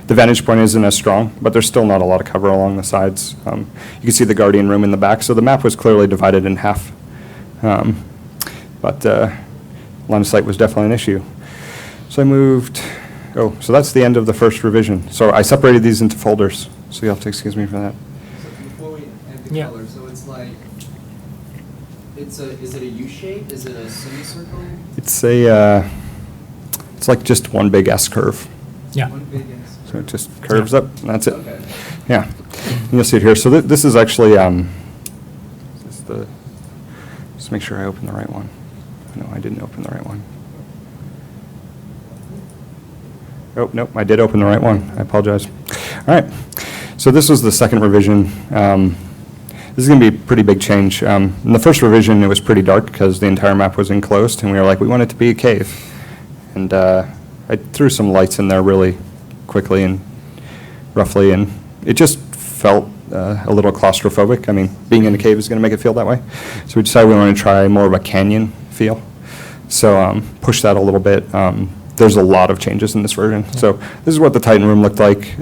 the vantage point isn't as strong, but there's still not a lot of cover along the sides. You can see the guardian room in the back, so the map was clearly divided in half. But line of sight was definitely an issue. So I moved, so that's the end of the first revision. So I separated these into folders, so you'll have to excuse me for that. So before we add the Yeah. color, so it's like, is it a U shape? Is it a semicircle? It's like just one big S curve. Yeah. One big S? So it just curves up, and that's it. Okay. Yeah. And you'll see it here. So this is actually, just make sure I open the right one. No, I didn't open the right one. Oh, nope, I did open the right one. I apologize. All right. So this was the second revision. This is going to be a pretty big change. In the first revision, it was pretty dark because the entire map was enclosed, and we were like, we want it to be a cave. And I threw some lights in there really quickly and roughly, and it just felt a little claustrophobic. I mean, being in a cave is going to make it feel that way. So we decided we wanted to try more of a canyon feel. So push that a little bit. There's a lot of changes in this version. So this is what the Titan room looked like.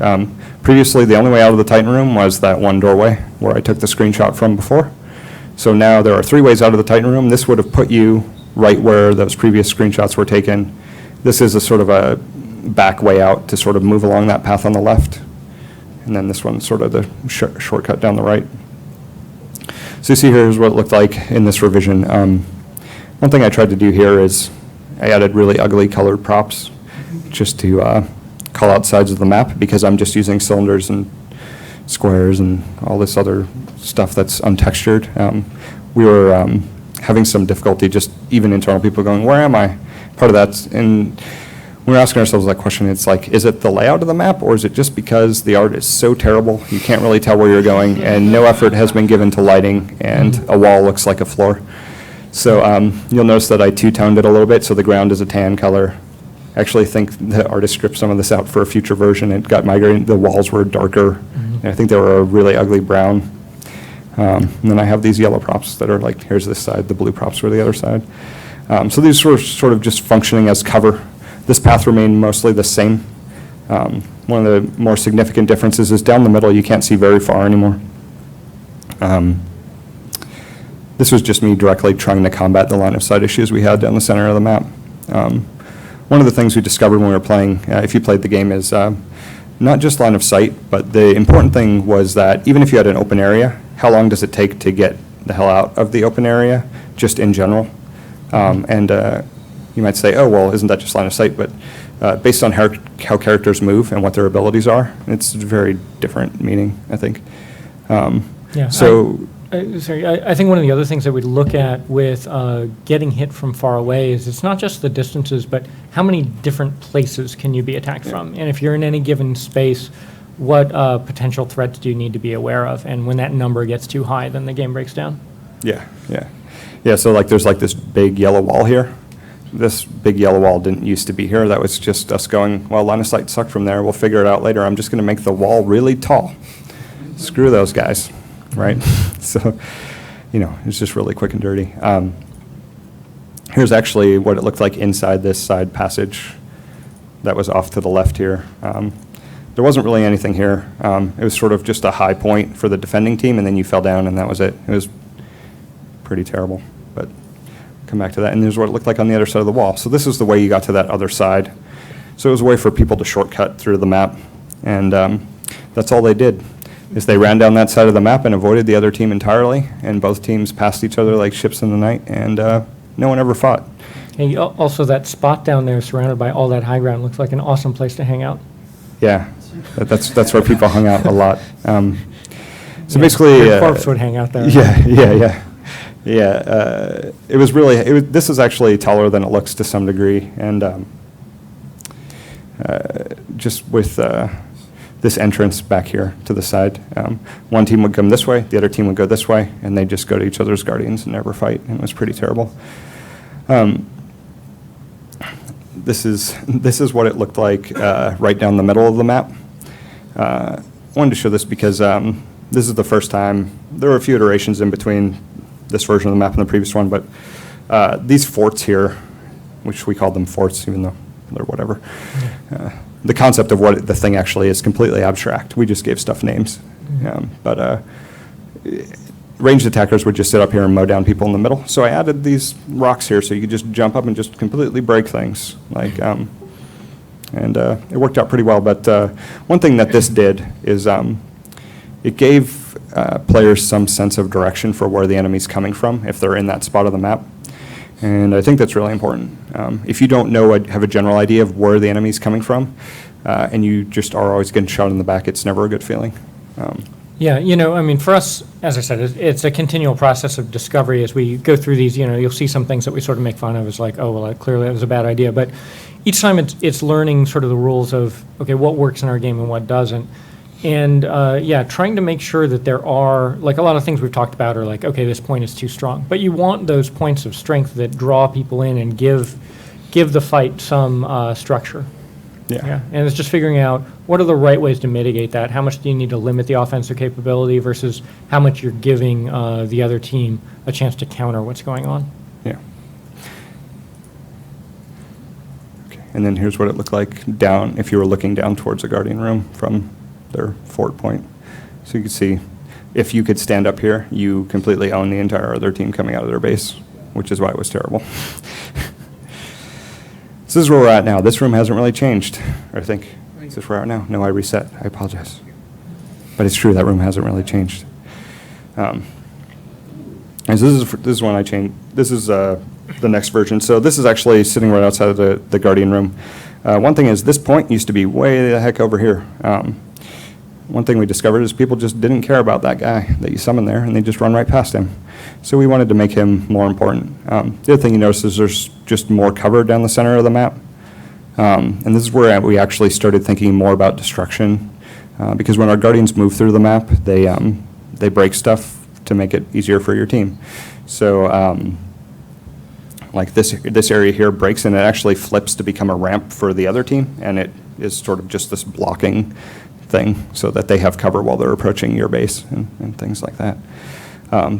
Previously, the only way out of the Titan room was that one doorway where I took the screenshot from before. So now there are 3 ways out of the Titan room. This would have put you right where those previous screenshots were taken. This is a sort of a back way out to sort of move along that path on the left. And then this one's sort of the shortcut down the right. So you see here's what it looked like in this revision. One thing I tried to do here is I added really ugly colored props just to call out sides of the map, because I'm just using cylinders and squares and all this other stuff that's untextured. We were having some difficulty, just even internal people going, where am I? Part of that's, and we were asking ourselves that question. It's like, is it the layout of the map, or is it just because the art is so terrible you can't really tell where you're going, and no effort has been given to lighting, and a wall looks like a floor? So you'll notice that I two-toned it a little bit, so the ground is a tan color. I actually think the artist scripted some of this out for a future version. It got migrated, the walls were darker, and I think they were a really ugly brown. And then I have these yellow props that are like, here's this side, the blue props were the other side. So these were sort of just functioning as cover. This path remained mostly the same. One of the more significant differences is down the middle, you can't see very far anymore. This was just me directly trying to combat the line of sight issues we had down the center of the map. One of the things we discovered when we were playing, if you played the game, is not just line of sight, but the important thing was that even if you had an open area, how long does it take to get the hell out of the open area, just in general? And you might say, oh, well, isn't that just line of sight? But based on how characters move and what their abilities are, it's a very different meaning, I think. Yeah. So. I think one of the other things that we look at with getting hit from far away is it's not just the distances, but how many different places can you be attacked from? And if you're in any given space, what potential threats do you need to be aware of? And when that number gets too high, then the game breaks down. Yeah, so like there's like this big yellow wall here. This big yellow wall didn't used to be here. That was just us going, well, line of sight sucked from there. We'll figure it out later. I'm just going to make the wall really tall. Screw those guys. Right? So, it's just really quick and dirty. Here's actually what it looked like inside this side passage that was off to the left here. There wasn't really anything here. It was sort of just a high point for the defending team, and then you fell down, and that was it. It was pretty terrible, but come back to that. And here's what it looked like on the other side of the wall. So this is the way you got to that other side. So it was a way for people to shortcut through the map, and that's all they did. Is they ran down that side of the map and avoided the other team entirely, and both teams passed each other like ships in the night, and no one ever fought. And also that spot down there surrounded by all that high ground looks like an awesome place to hang out. Yeah, that's where people hung out a lot. So basically, Your corpse would hang out there. Yeah. This is actually taller than it looks to some degree, and just with this entrance back here to the side, one team would come this way, the other team would go this way, and they'd just go to each other's guardians and never fight, and it was pretty terrible. This is what it looked like right down the middle of the map. I wanted to show this because this is the first time. There were a few iterations in between this version of the map and the previous one, but these forts here, which we called them forts, even though they're whatever. The concept of what the thing actually is completely abstract. We just gave stuff names. But ranged attackers would just sit up here and mow down people in the middle. So I added these rocks here so you could just jump up and just completely break things. And it worked out pretty well. But one thing that this did is it gave players some sense of direction for where the enemy's coming from if they're in that spot of the map. And I think that's really important. If you don't have a general idea of where the enemy's coming from, and you just are always getting shot in the back, it's never a good feeling. Yeah, I mean, for us, as I said, it's a continual process of discovery as we go through these. You'll see some things that we sort of make fun of as like, oh, well, clearly that was a bad idea. But each time it's learning sort of the rules of, okay, what works in our game and what doesn't. And, trying to make sure that there are, like a lot of things we've talked about are like, okay, this point is too strong. But you want those points of strength that draw people in and give the fight some structure. Yeah, and it's just figuring out what are the right ways to mitigate that. How much do you need to limit the offensive capability versus how much you're giving the other team a chance to counter what's going on. Yeah. Okay, and then here's what it looked like down, if you were looking down towards a guardian room from their fort point. So you can see, if you could stand up here, you completely own the entire other team coming out of their base, which is why it was terrible. This is where we're at now. This room hasn't really changed, I think. Is this where we're at now? No, I reset. I apologize. But it's true, that room hasn't really changed. And so this is when I changed. This is the next version. So this is actually sitting right outside of the guardian room. One thing is, this point used to be way the heck over here. One thing we discovered is people just didn't care about that guy that you summoned there, and they just run right past him. So we wanted to make him more important. The other thing you notice is there's just more cover down the center of the map. And this is where we actually started thinking more about destruction, because when our guardians move through the map, they break stuff to make it easier for your team. So like this area here breaks, and it actually flips to become a ramp for the other team, and it is sort of just this blocking thing so that they have cover while they're approaching your base and things like that.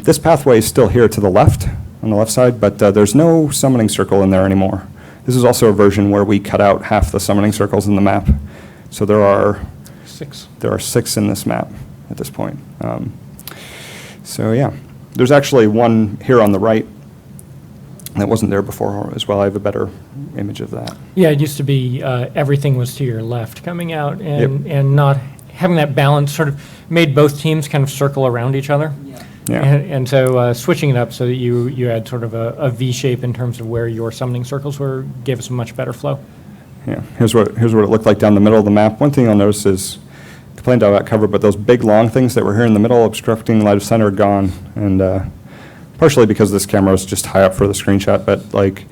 This pathway is still here to the left, on the left side, but there's no summoning circle in there anymore. This is also a version where we cut out half the summoning circles in the map. So there are 6. There are 6 in this map at this point. So yeah, there's actually one here on the right that wasn't there before as well. I have a better image of that. Yeah, it used to be everything was to your left coming out, and Yep. and not having that balance sort of made both teams kind of circle around each other. Yeah. And so switching it up so that you had sort of a V shape in terms of where your summoning circles were gave us a much better flow. Yeah, here's what it looked like down the middle of the map. One thing you'll notice is, complained about cover, but those big long things that were here in the middle obstructing light of center are gone, and partially because this camera is just high up for the screenshot, but like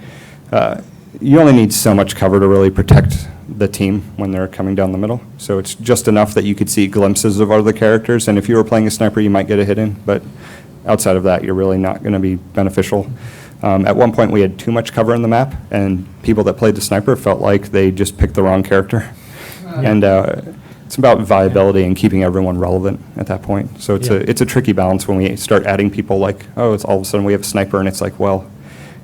you only need so much cover to really protect the team when they're coming down the middle. So it's just enough that you could see glimpses of other characters, and if you were playing a sniper, you might get a hit in, but outside of that, you're really not going to be beneficial. At one point, we had too much cover in the map, and people that played the sniper felt like they just picked the wrong character. And it's about viability and keeping everyone relevant at that point. So it's a tricky balance when we start adding people like, oh, it's all of a sudden we have a sniper, and it's like, well,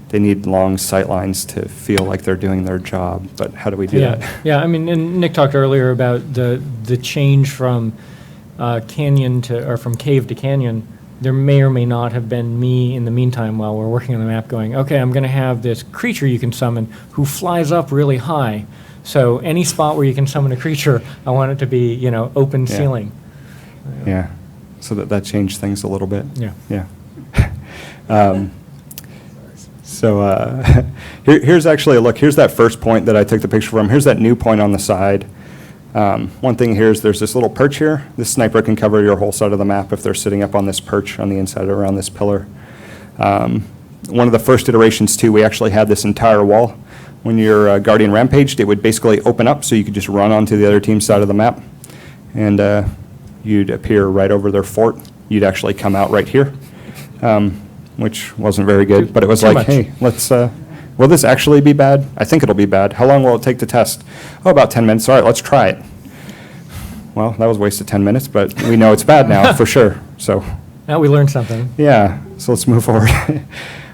they need long sight lines to feel like they're doing their job, but how do we do that? Yeah, I mean, and Nick talked earlier about the change from canyon to, or from cave to canyon. There may or may not have been me in the meantime while we're working on the map going, okay, I'm going to have this creature you can summon who flies up really high. So any spot where you can summon a creature, I want it to be, open ceiling. Yeah, so that changed things a little bit. Yeah. So here's actually a look. Here's that first point that I took the picture from. Here's that new point on the side. One thing here is there's this little perch here. This sniper can cover your whole side of the map if they're sitting up on this perch on the inside around this pillar. One of the first iterations, too, we actually had this entire wall. When your Guardian rampaged, it would basically open up so you could just run onto the other team's side of the map. And you'd appear right over their fort. You'd actually come out right here, which wasn't very good. But it was Too like, much. hey, will this actually be bad? I think it'll be bad. How long will it take to test? Oh, about 10 minutes. All right, let's try it. Well, that was a waste of 10 minutes, but we know it's bad now for sure. So, Now we learned something. yeah, so let's move forward.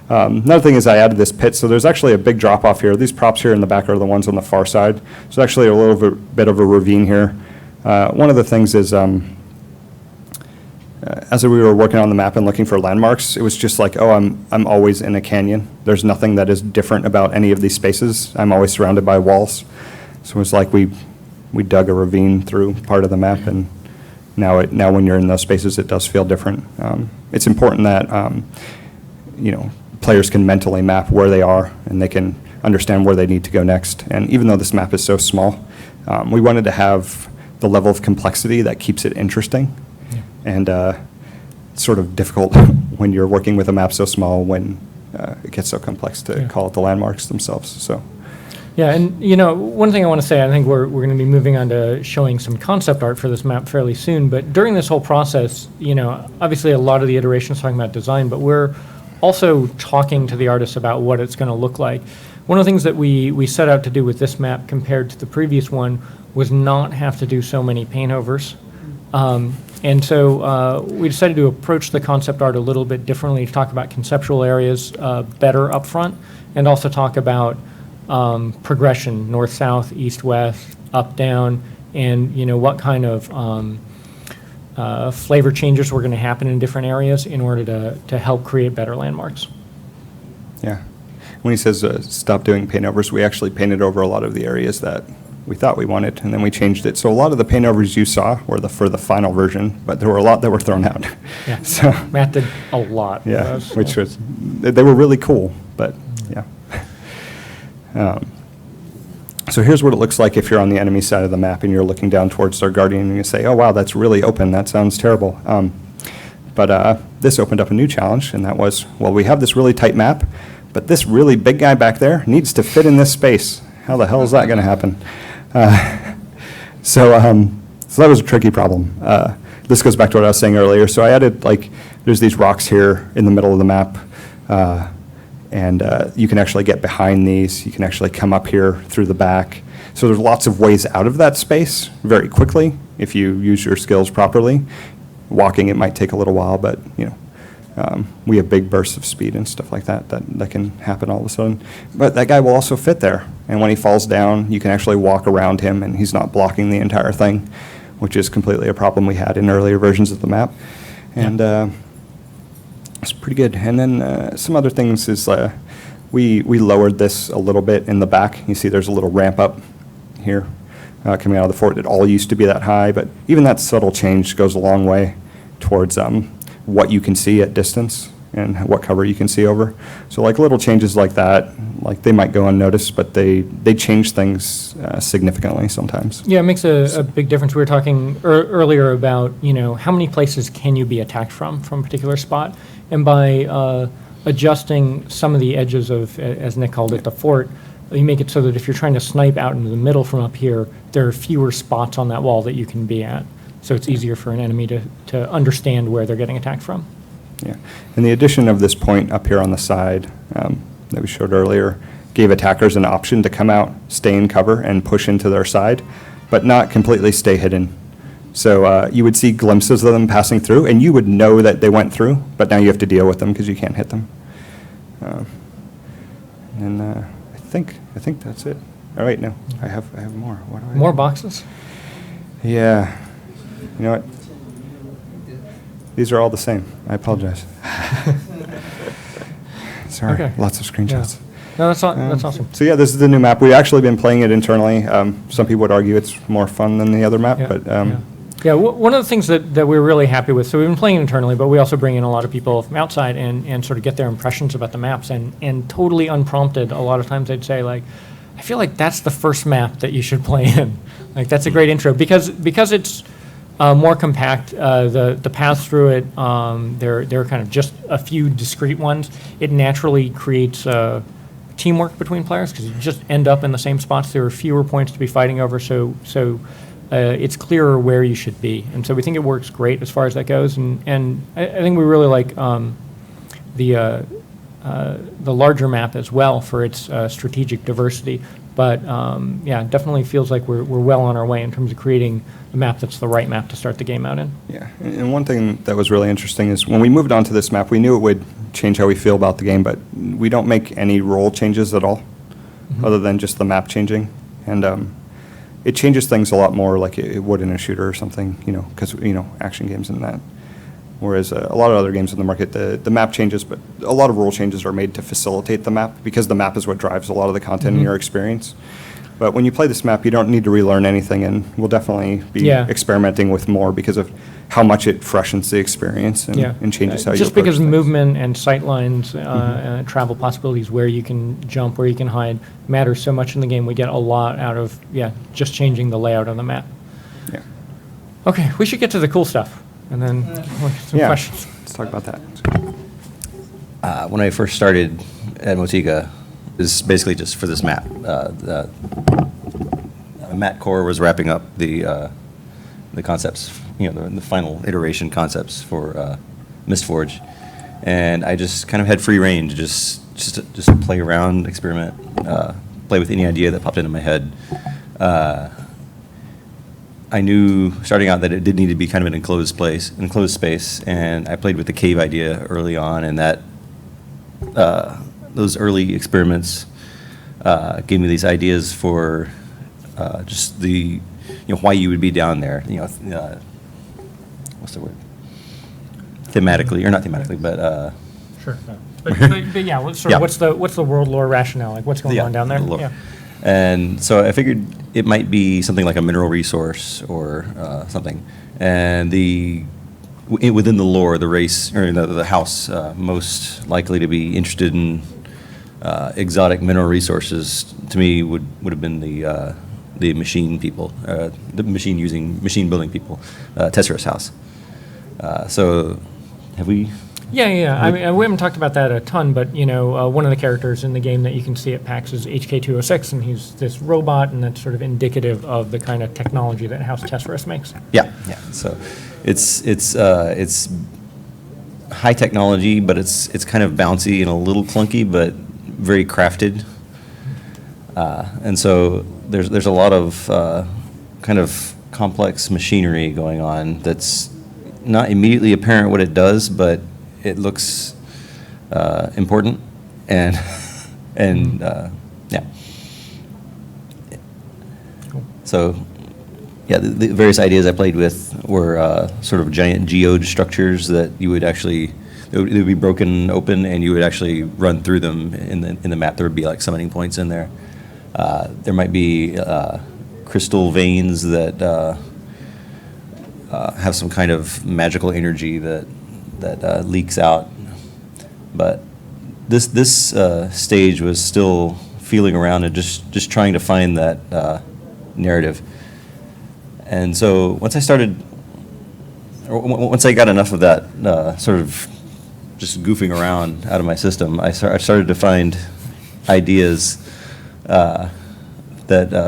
Another thing is I added this pit, so there's actually a big drop off here. These props here in the back are the ones on the far side. So actually a little bit of a ravine here. One of the things is, as we were working on the map and looking for landmarks, it was just like, oh, I'm always in a canyon. There's nothing that is different about any of these spaces. I'm always surrounded by walls. So it was like we dug a ravine through part of the map, and now when you're in those spaces, it does feel different. It's important that players can mentally map where they are, and they can understand where they need to go next. And even though this map is so small, we wanted to have the level of complexity that keeps it interesting. And it's sort of difficult when you're working with a map so small when it gets so complex to call it the landmarks themselves. So. Yeah, and one thing I want to say, I think we're going to be moving on to showing some concept art for this map fairly soon, but during this whole process, obviously a lot of the iterations talking about design, but we're also talking to the artists about what it's going to look like. One of the things that we set out to do with this map compared to the previous one was not have to do so many paint overs. And so we decided to approach the concept art a little bit differently, to talk about conceptual areas better up front, and also talk about progression, north, south, east, west, up, down, and what kind of flavor changes were going to happen in different areas in order to help create better landmarks. Yeah. When he says stop doing paint overs, we actually painted over a lot of the areas that we thought we wanted, and then we changed it. So a lot of the paint overs you saw were for the final version, but there were a lot that were thrown out. Yeah. So, Matt did a lot. of yeah, those, which yeah. was, they were really cool, but yeah. So here's what it looks like if you're on the enemy side of the map and you're looking down towards their Guardian and you say, oh, wow, that's really open. That sounds terrible. But this opened up a new challenge, and that was, well, we have this really tight map, but this really big guy back there needs to fit in this space. How the hell is that going to happen? So that was a tricky problem. This goes back to what I was saying earlier. So I added, there's these rocks here in the middle of the map, and you can actually get behind these. You can actually come up here through the back. So there's lots of ways out of that space very quickly if you use your skills properly. Walking, it might take a little while, but we have big bursts of speed and stuff like that can happen all of a sudden. But that guy will also fit there. And when he falls down, you can actually walk around him, and he's not blocking the entire thing, which is completely a problem we had in earlier versions of the map. And it's pretty good. And then some other things is we lowered this a little bit in the back. You see there's a little ramp up here coming out of the fort. It all used to be that high, but even that subtle change goes a long way towards what you can see at distance and what cover you can see over. So little changes like that, they might go unnoticed, but they change things significantly sometimes. Yeah, it makes a big difference. We were talking earlier about, how many places can you be attacked from a particular spot? And by adjusting some of the edges of, as Nick called it, the fort, you make it so that if you're trying to snipe out into the middle from up here, there are fewer spots on that wall that you can be at. So it's easier for an enemy to understand where they're getting attacked from. Yeah, and the addition of this point up here on the side that we showed earlier gave attackers an option to come out, stay in cover, and push into their side, but not completely stay hidden. So you would see glimpses of them passing through, and you would know that they went through, but now you have to deal with them because you can't hit them. And I think that's it. Oh wait, no, I have more. What do I More have? boxes? Yeah. You know what? These are all the same. I apologize. Sorry, Okay. lots of screenshots. No, that's awesome. So yeah, this is the new map. We've actually been playing it internally. Some people would argue it's more fun than the other map, Yeah, but Yeah, one of the things that we're really happy with, so we've been playing internally, but we also bring in a lot of people from outside and sort of get their impressions about the maps, and totally unprompted, a lot of times they'd say I feel like that's the first map that you should play in. Like, that's a great intro, because it's more compact, the paths through it, they're kind of just a few discrete ones. It naturally creates teamwork between players, because you just end up in the same spots. There are fewer points to be fighting over, so it's clearer where you should be. And so we think it works great as far as that goes. And I think we really like the larger map as well for its strategic diversity. But yeah, it definitely feels like we're well on our way in terms of creating a map that's the right map to start the game out in. Yeah, and one thing that was really interesting is when we moved on to this map, we knew it would change how we feel about the game, but we don't make any role changes at all, other than just the map changing. And it changes things a lot more like it would in a shooter or something, you know, because, you know, action games and that. Whereas a lot of other games in the market, the map changes, but a lot of rule changes are made to facilitate the map, because the map is what drives a lot of the content in your experience. But when you play this map, you don't need to relearn anything, and we'll definitely be experimenting with more because of how much it freshens the experience and changes how you Just approach because things. movement and sight lines, travel possibilities, where you can jump, where you can hide, matters so much in the game. We get a lot out of, just changing the layout of the map. Yeah. Okay, we should get to the cool stuff, and then we'll get some Yeah, questions. let's talk about that. When I first started at Motiga, it was basically just for this map. Matt Core was wrapping up the concepts, you know, the final iteration concepts for Mistforge, and I just kind of had free reign to just play around, experiment, play with any idea that popped into my head. I knew starting out that it did need to be kind of an enclosed space, and I played with the cave idea early on, and that those early experiments gave me these ideas for just the, why you would be down there, what's the word? Thematically, or not thematically, but Sure. But yeah, what's the world lore rationale? Like, what's going on down there? the lore. And so I figured it might be something like a mineral resource or something. And within the lore, the race, or the house most likely to be interested in exotic mineral resources, to me, would have been the machine people, the machine building people, Tessera's house. So have we? Yeah. I mean, we haven't talked about that a ton, but one of the characters in the game that you can see at PAX is HK206, and he's this robot, and that's sort of indicative of the kind of technology that House Tesserus makes. Yeah. So it's high technology, but it's kind of bouncy and a little clunky, but very crafted. And so there's a lot of kind of complex machinery going on that's not immediately apparent what it does, but it looks important, and yeah. Cool. So, yeah, the various ideas I played with were sort of giant geode structures that you would actually, they would be broken open, and you would actually run through them in the map. There would be like summoning points in there. There might be crystal veins that have some kind of magical energy that leaks out. But this stage was still feeling around and just trying to find that narrative. And so once I got enough of that sort of just goofing around out of my system, I started to find ideas that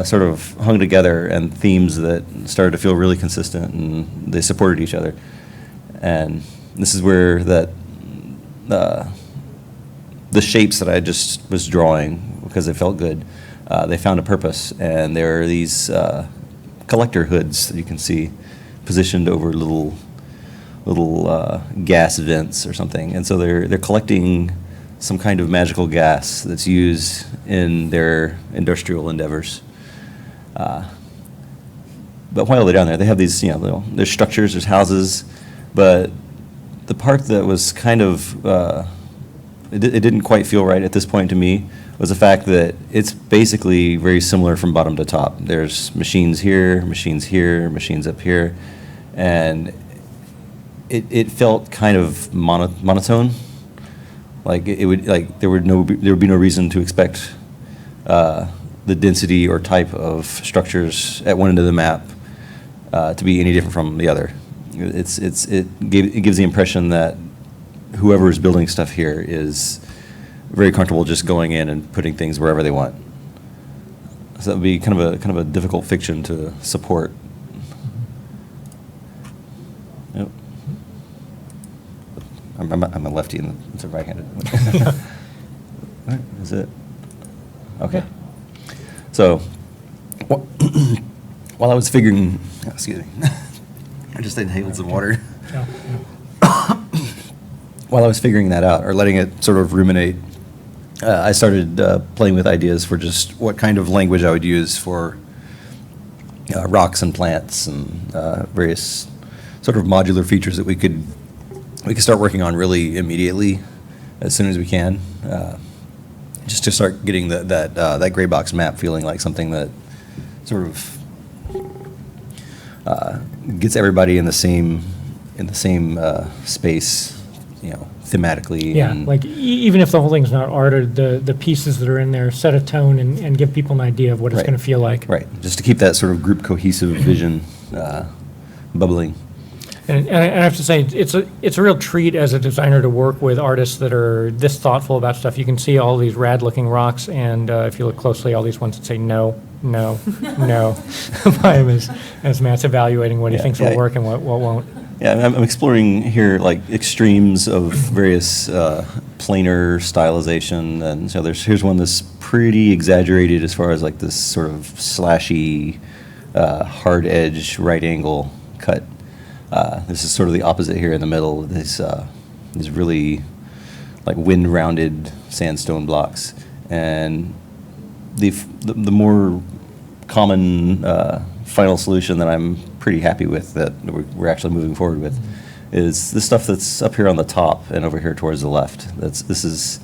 sort of hung together, and themes that started to feel really consistent, and they supported each other. And this is where the shapes that I just was drawing, because they felt good, they found a purpose. And there are these collector hoods that you can see positioned over little gas vents or something. And so they're collecting some kind of magical gas that's used in their industrial endeavors. But while they're down there, they have these, there's structures, there's houses, but the part that was kind of, it didn't quite feel right at this point to me, was the fact that it's basically very similar from bottom to top. There's machines here, machines up here, and it felt kind of monotone. Like there would be no reason to expect the density or type of structures at one end of the map to be any different from the other. It gives the impression that whoever is building stuff here is very comfortable just going in and putting things wherever they want. So that would be kind of a difficult fiction to support. Yep. I'm a lefty and it's a right-handed. What is it? Okay. So, while I was figuring, excuse me, I just inhaled some water. Yeah, While I was figuring that out, or letting it sort of ruminate, I started playing with ideas for just what kind of language I would use for rocks and plants and various sort of modular features that we could start working on really immediately, as soon as we can, just to start getting that gray box map feeling like something that sort of gets everybody in the same space, thematically. Yeah, and- like even if the whole thing's not arted, the pieces that are in there set a tone and give people an idea of what it's Right. going to feel like. Right, just to keep that sort of group cohesive vision bubbling. And I have to say, it's a real treat as a designer to work with artists that are this thoughtful about stuff. You can see all these rad-looking rocks, and if you look closely, all these ones that say no, no, no, by him as Matt's evaluating what he Yeah, thinks yeah. will work and what won't. Yeah, I'm exploring here like extremes of various planar stylization, and so here's one that's pretty exaggerated as far as like this sort of slashy, hard edge right angle cut. This is sort of the opposite here in the middle. These really like wind-rounded sandstone blocks, and the more common final solution that I'm pretty happy with, that we're actually moving forward with, is the stuff that's up here on the top and over here towards the left. This is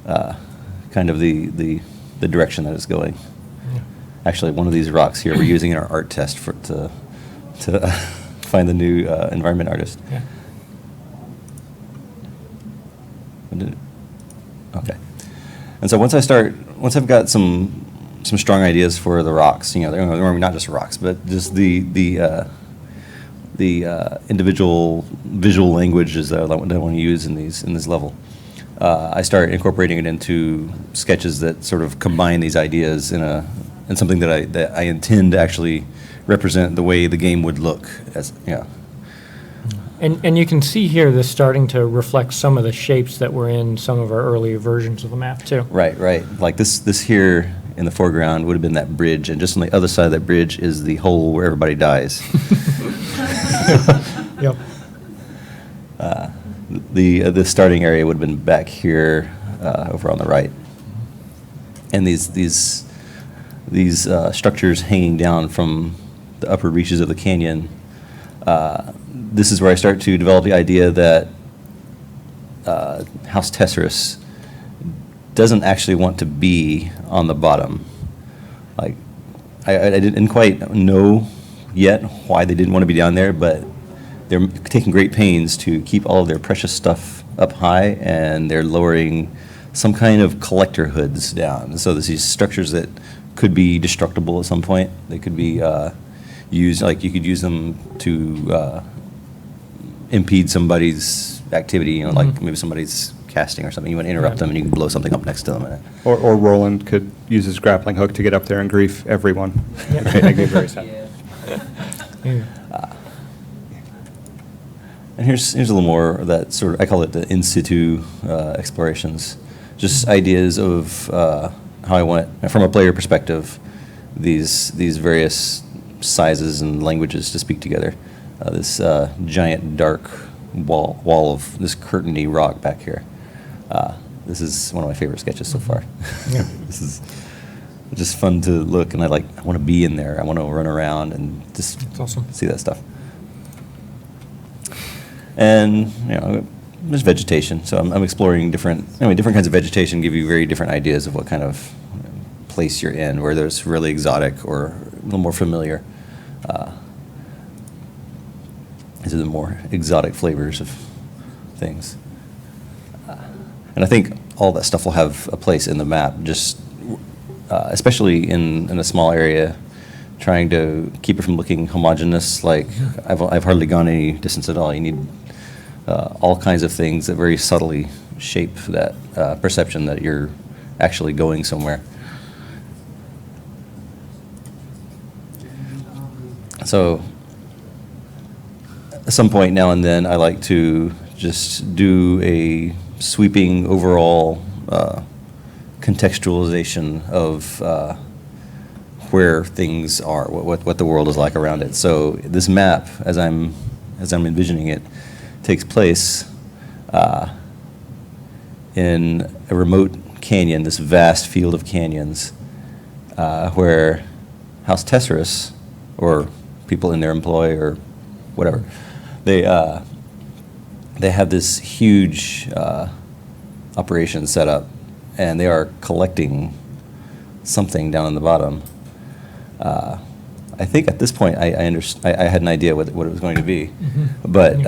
kind of the direction that it's going. Actually, one of these rocks here we're using in our art test to find the new environment artist. Yeah. Okay. And so once I've got some strong ideas for the rocks, they're not just rocks, but just the individual visual languages that I want to use in this level. I start incorporating it into sketches that sort of combine these ideas in something that I intend to actually represent the way the game would look. And you can see here this starting to reflect some of the shapes that were in some of our earlier versions of the map, too. Right. Like this here in the foreground would have been that bridge, and just on the other side of that bridge is the hole where everybody dies. Yep. The starting area would have been back here, over on the right, and these structures hanging down from the upper reaches of the canyon. This is where I start to develop the idea that House Tesserus doesn't actually want to be on the bottom. Like, I didn't quite know yet why they didn't want to be down there, but they're taking great pains to keep all of their precious stuff up high, and they're lowering some kind of collector hoods down. So there's these structures that could be destructible at some point. They could be used, like you could use them to impede somebody's activity, like maybe somebody's casting or something. You want to interrupt them, and you can blow something up next to them. Or Roland could use his grappling hook to get up there and grief everyone. Right, I'd be very sad. Yeah. And here's a little more of that sort of, I call it the in situ explorations. Just ideas of how I want, from a player perspective, these various sizes and languages to speak together. This giant dark wall of this curtainy rock back here. This is one of my favorite sketches so far. Yeah. This is just fun to look, and I want to be in there. I want to run around and just That's awesome. see that stuff. And there's vegetation. So I'm exploring different kinds of vegetation. Give you very different ideas of what kind of place you're in, where there's really exotic or a little more familiar. These are the more exotic flavors of things. And I think all that stuff will have a place in the map. Just especially in a small area, trying to keep it from looking homogeneous. Like I've hardly gone any distance at all. You need all kinds of things that very subtly shape that perception that you're actually going somewhere. So at some point now and then, I like to just do a sweeping overall contextualization of where things are, what the world is like around it. So this map, as I'm envisioning it, takes place in a remote canyon, this vast field of canyons, where House Tesserus, or people in their employ or whatever, they have this huge operation set up, and they are collecting something down in the bottom. I think at this point I had an idea what it was going to be, but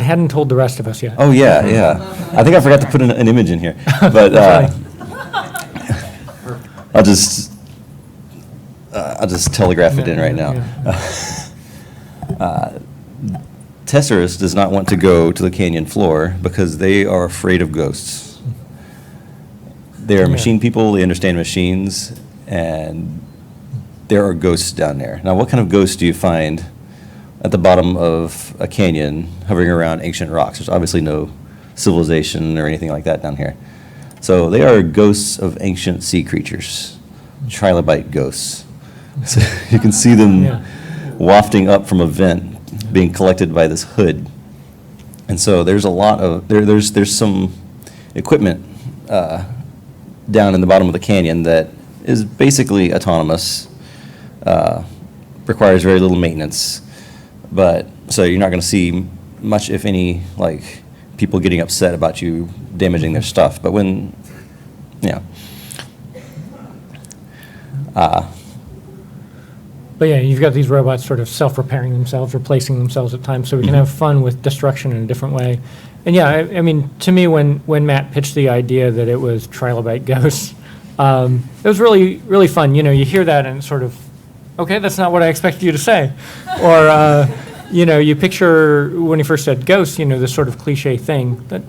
hadn't told the rest of us yet. oh yeah. I think I forgot to put an image in here, but I'll just telegraph it in right now. Tesserus does not want to go to the canyon floor because they are afraid of ghosts. They are machine people, they understand machines, and there are ghosts down there. Now, what kind of ghosts do you find at the bottom of a canyon hovering around ancient rocks? There's obviously no civilization or anything like that down here. So they are ghosts of ancient sea creatures, trilobite ghosts. So you can see them wafting up from a vent, being collected by this hood. And so there's a lot of, there's some equipment down in the bottom of the canyon that is basically autonomous, requires very little maintenance. But, so you're not going to see much, if any, like people getting upset about you damaging their stuff. But when, But yeah, you've got these robots sort of self-repairing themselves, replacing themselves at times, so we can have fun with destruction in a different way. And yeah, I mean, to me, when Matt pitched the idea that it was trilobite ghosts, it was really, really fun. You know, you hear that and it's sort of, okay, that's not what I expected you to say. Or, you picture when he first said ghosts, this sort of cliche thing that,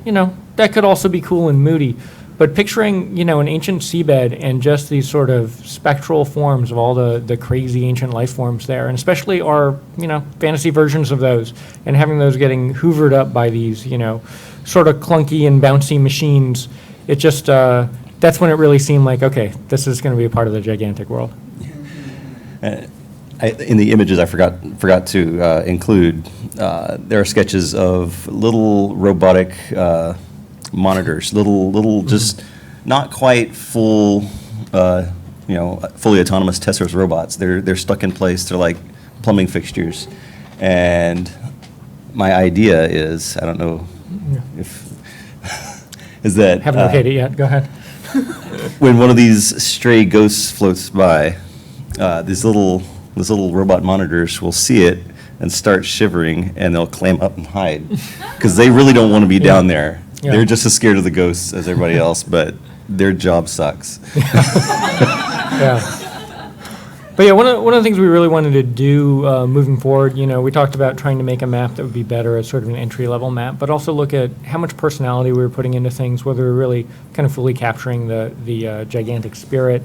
that could also be cool and moody. But picturing, an ancient seabed and just these sort of spectral forms of all the crazy ancient life forms there, and especially our, fantasy versions of those, and having those getting hoovered up by these, sort of clunky and bouncy machines, it just, that's when it really seemed like, okay, this is going to be a part of the gigantic world. in the images I forgot to include, there are sketches of little robotic monitors, little just not quite full, fully autonomous Tesserus robots. They're stuck in place. They're like plumbing fixtures. And my idea is, I don't know if, is that Haven't okayed it yet. Go ahead. when one of these stray ghosts floats by, these little robot monitors will see it and start shivering, and they'll clam up and hide because they really don't want to be down there. Yeah. They're just as scared of the ghosts as everybody else, but their job sucks. Yeah. But yeah, one of the things we really wanted to do moving forward, we talked about trying to make a map that would be better as sort of an entry-level map, but also look at how much personality we were putting into things, whether we were really kind of fully capturing the gigantic spirit,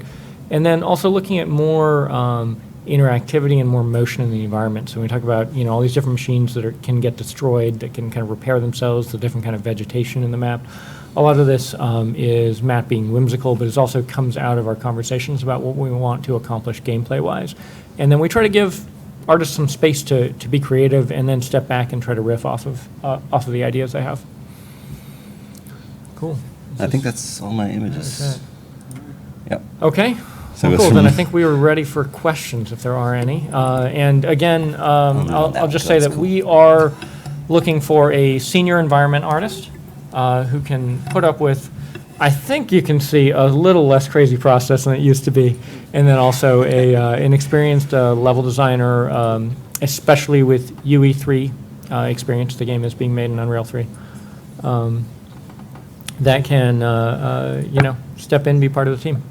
and then also looking at more interactivity and more motion in the environment. So when we talk about, all these different machines that can get destroyed, that can kind of repair themselves, the different kind of vegetation in the map, a lot of this is Matt being whimsical, but it also comes out of our conversations about what we want to accomplish gameplay-wise. And then we try to give artists some space to be creative and then step back and try to riff off of the ideas they have. Cool. I think that's all my images. Yep. Okay. So Well, it's cool. Then I from- think we are ready for questions, if there are any. And again, I'll just say that we are looking for a senior environment artist who can put up with, I think you can see, a little less crazy process than it used to be, and then also an experienced level designer, especially with UE3 experience. The game is being made in Unreal 3. that can, step in, be part of the team.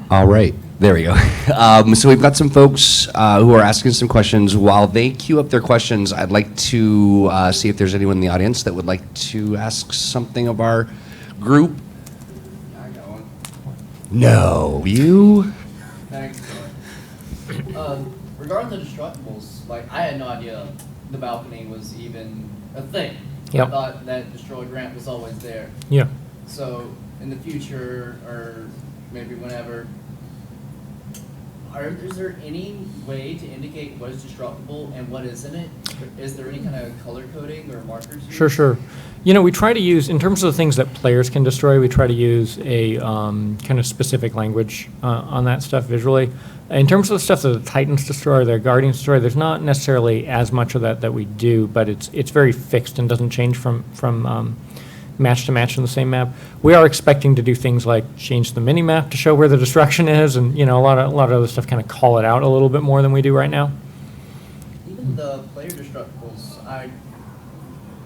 All right, there we go. So we've got some folks who are asking some questions. While they queue up their questions, I'd like to see if there's anyone in the audience that would like to ask something of our group. I got one. No, you? Thanks, Troy. Regarding the destructibles, like, I had no idea the balcony was even a thing. Yep. I thought that destroyed ramp was always there. Yeah. So, in the future, or maybe whenever, is there any way to indicate what is destructible and what isn't it? Is there any kind of color coding or markers used? Sure. We try to use, in terms of the things that players can destroy, we try to use a kind of specific language on that stuff visually. In terms of the stuff that the Titans destroy, the Guardians destroy, there's not necessarily as much of that we do, but it's very fixed and doesn't change from match to match in the same map. We are expecting to do things like change the mini map to show where the destruction is, and a lot of other stuff, kind of call it out a little bit more than we do right now. Even the player destructibles, I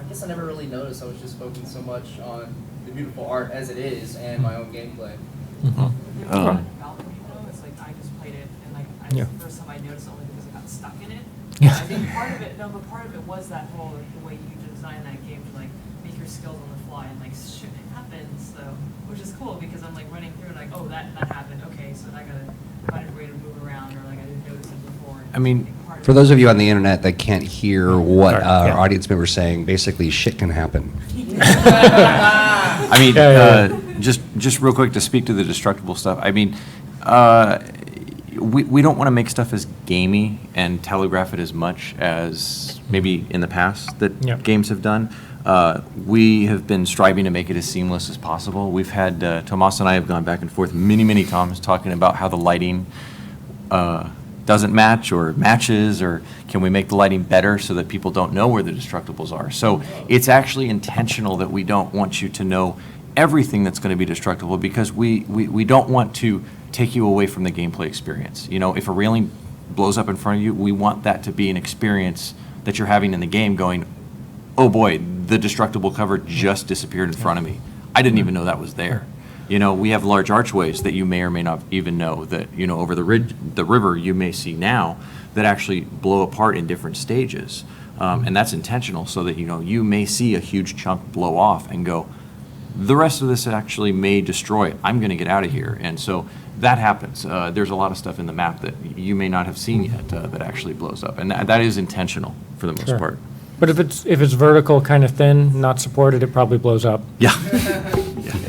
guess I never really noticed. I was just focusing so much on the beautiful art as it is and my own gameplay. Um, Balcony though, it's like I just played it and like Yeah. the first time I noticed it only because I got stuck in it. Yeah. I think part of it was that whole the way you designed that game to like make your skills on the fly and like shit happens though, which is cool because I'm like running through and like, oh that happened, okay, so I gotta find a way to move around or like I didn't notice it before. I mean, Part of For it- those of you on the internet that can't hear what Sorry, our yeah. audience member is saying, basically shit can happen. I mean, Yeah. just real quick to speak to the destructible stuff. I mean, we don't want to make stuff as gamey and telegraph it as much as maybe in the past that Yeah. games have done. We have been striving to make it as seamless as possible. We've had, Tomas and I have gone back and forth many times talking about how the lighting doesn't match or matches, or can we make the lighting better so that people don't know where the destructibles are. So it's actually intentional that we don't want you to know everything that's going to be destructible, because we don't want to take you away from the gameplay experience. If a railing blows up in front of you, we want that to be an experience that you're having in the game going, oh boy, the destructible cover just disappeared in front of me. I didn't even know that was there. We have large archways that you may or may not even know that, over the river you may see now that actually blow apart in different stages. And that's intentional so that, you may see a huge chunk blow off and go, the rest of this actually may destroy. I'm going to get out of here. And so that happens. There's a lot of stuff in the map that you may not have seen yet that actually blows up. And that is intentional for the most Sure. part. But if it's vertical, kind of thin, not supported, it probably blows up. Yeah.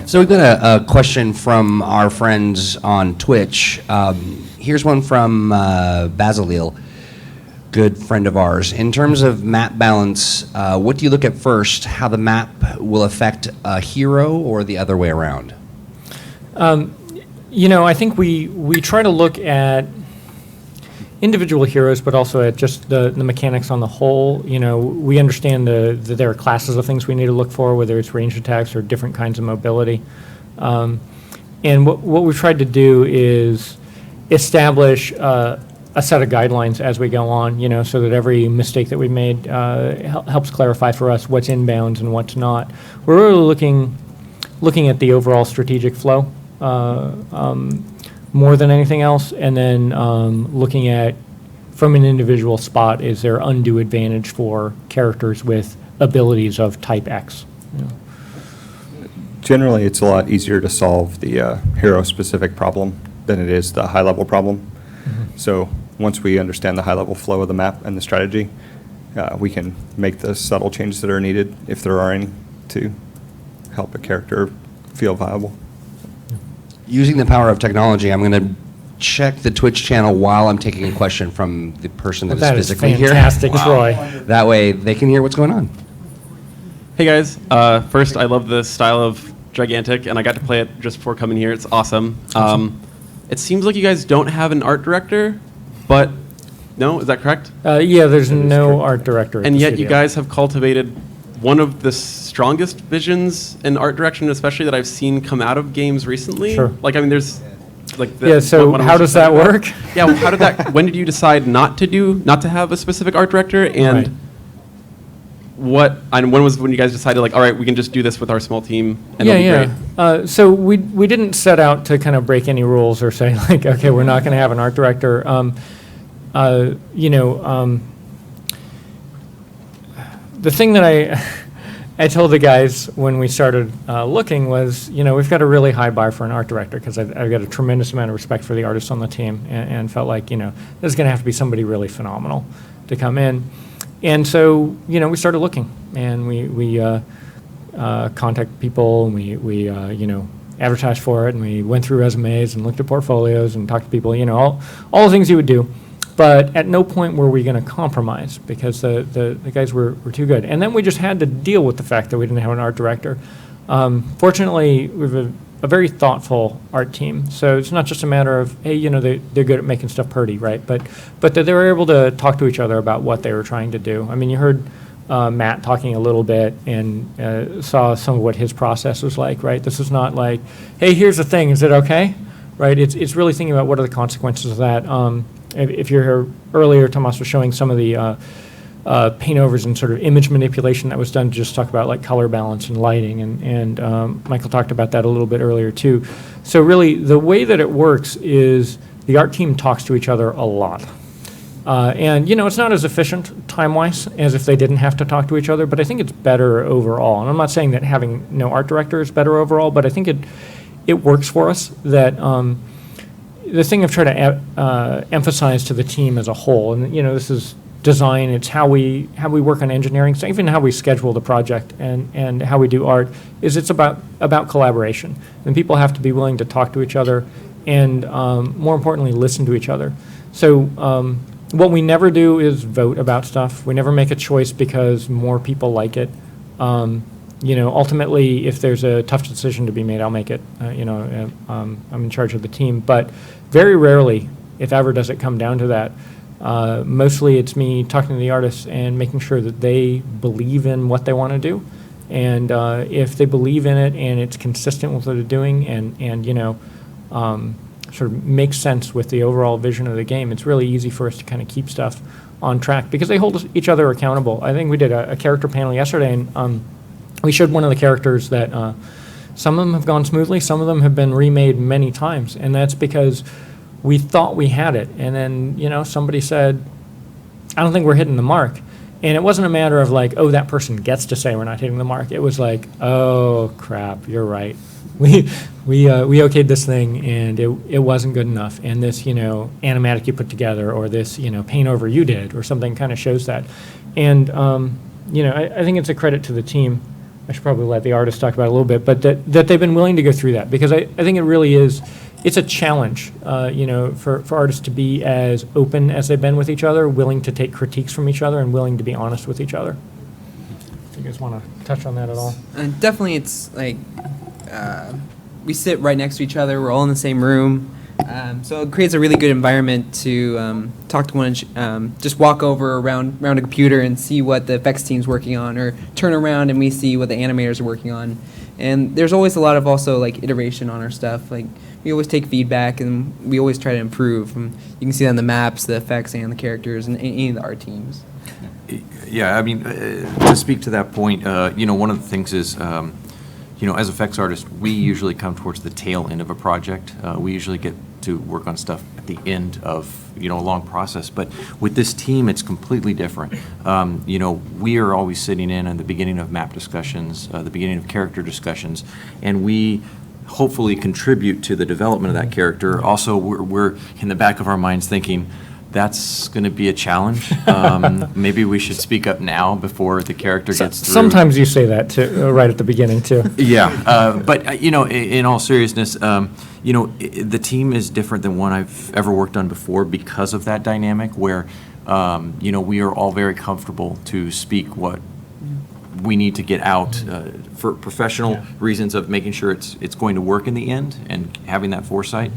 So we've got a question from our friends on Twitch. Here's one from Basilil, good friend of ours. In terms of map balance, what do you look at first? How the map will affect a hero, or the other way around? I think we try to look at individual heroes, but also at just the mechanics on the whole. We understand that there are classes of things we need to look for, whether it's ranged attacks or different kinds of mobility. And what we've tried to do is establish a set of guidelines as we go on, so that every mistake that we made helps clarify for us what's inbounds and what's not. We're really looking at the overall strategic flow more than anything else, and then looking at, from an individual spot, is there undue advantage for characters with abilities of type X? Generally, it's a lot easier to solve the hero-specific problem than it is the high-level problem. So once we understand the high-level flow of the map and the strategy, we can make the subtle changes that are needed, if there are any, to help a character feel viable. Using the power of technology, I'm going to check the Twitch channel while I'm taking a question from the person that That is is physically here. fantastic, Troy. That way they can hear what's going on. Hey guys, first I love the style of Gigantic, and I got to play it just before coming here. It's awesome. It seems like you guys don't have an art director, but no, is that correct? Yeah, there's no art director at And the yet you studio. guys have cultivated one of the strongest visions in art direction, especially that I've seen come out of games recently. Sure. Like, I mean, there's like the, Yeah, so what I how was does just talking that about. work? Yeah, well, how did that? When did you decide not to have a specific art director, and Right. when was when you guys decided, like, all right, we can just do this with our small team, and Yeah, it'll be great? So we didn't set out to kind of break any rules or say like, okay, we're not going to have an art director. The thing that I told the guys when we started looking was, we've got a really high bar for an art director because I've got a tremendous amount of respect for the artists on the team and felt like, this is going to have to be somebody really phenomenal to come in. And so, we started looking and we contacted people and we advertised for it and we went through resumes and looked at portfolios and talked to people, all the things you would do. But at no point were we going to compromise because the guys were too good. And then we just had to deal with the fact that we didn't have an art director. Fortunately, we have a very thoughtful art team. So it's not just a matter of, hey, they're good at making stuff pretty, right? But that they were able to talk to each other about what they were trying to do. I mean, you heard Matt talking a little bit and saw some of what his process was like, right? This is not like, hey, here's the thing, is it okay? Right? It's really thinking about what are the consequences of that. If you're here earlier, Tomas was showing some of the paint overs and sort of image manipulation that was done to just talk about like color balance and lighting, and Michael talked about that a little bit earlier too. So really, the way that it works is the art team talks to each other a lot. And, it's not as efficient time-wise as if they didn't have to talk to each other, but I think it's better overall. And I'm not saying that having no art director is better overall, but I think it works for us that the thing I've tried to emphasize to the team as a whole, and this is design, it's how we work on engineering, so even how we schedule the project and how we do art, is it's about collaboration. And people have to be willing to talk to each other and, more importantly, listen to each other. So what we never do is vote about stuff. We never make a choice because more people like it. Ultimately, if there's a tough decision to be made, I'll make it. I'm in charge of the team. But very rarely, if ever, does it come down to that. Mostly it's me talking to the artists and making sure that they believe in what they want to do. And if they believe in it and it's consistent with what they're doing and sort of makes sense with the overall vision of the game, it's really easy for us to kind of keep stuff on track because they hold each other accountable. I think we did a character panel yesterday, and we showed one of the characters that some of them have gone smoothly, some of them have been remade many times, and that's because we thought we had it, and then somebody said, I don't think we're hitting the mark. And it wasn't a matter of like, oh, that person gets to say we're not hitting the mark. It was like, oh crap, you're right. We okayed this thing and it wasn't good enough. And this animatic you put together, or this paint over you did, or something kind of shows that. And I think it's a credit to the team. I should probably let the artists talk about it a little bit, but that they've been willing to go through that, because I think it really is. It's a challenge, for artists to be as open as they've been with each other, willing to take critiques from each other, and willing to be honest with each other. Do you guys want to touch on that at all? And definitely, it's like we sit right next to each other. We're all in the same room, so it creates a really good environment to talk to one. Just walk over around a computer and see what the effects team's working on, or turn around and we see what the animators are working on. And there's always a lot of also like iteration on our stuff. Like, we always take feedback and we always try to improve. And you can see that on the maps, the effects, and the characters, and any of the art teams. Yeah, I mean, to speak to that point, one of the things is, as effects artists, we usually come towards the tail end of a project. We usually get to work on stuff at the end of, a long process. But with this team, it's completely different. We are always sitting in at the beginning of map discussions, the beginning of character discussions, and we hopefully contribute to the development of that character. Also, we're in the back of our minds thinking, that's going to be a challenge. Maybe we should speak up now before the character gets through. Sometimes you say that too, right at the beginning too. Yeah, but in all seriousness, the team is different than one I've ever worked on before because of that dynamic where, we are all very comfortable to speak what we need to get out for professional reasons of making sure it's going to work in the end and having that foresight.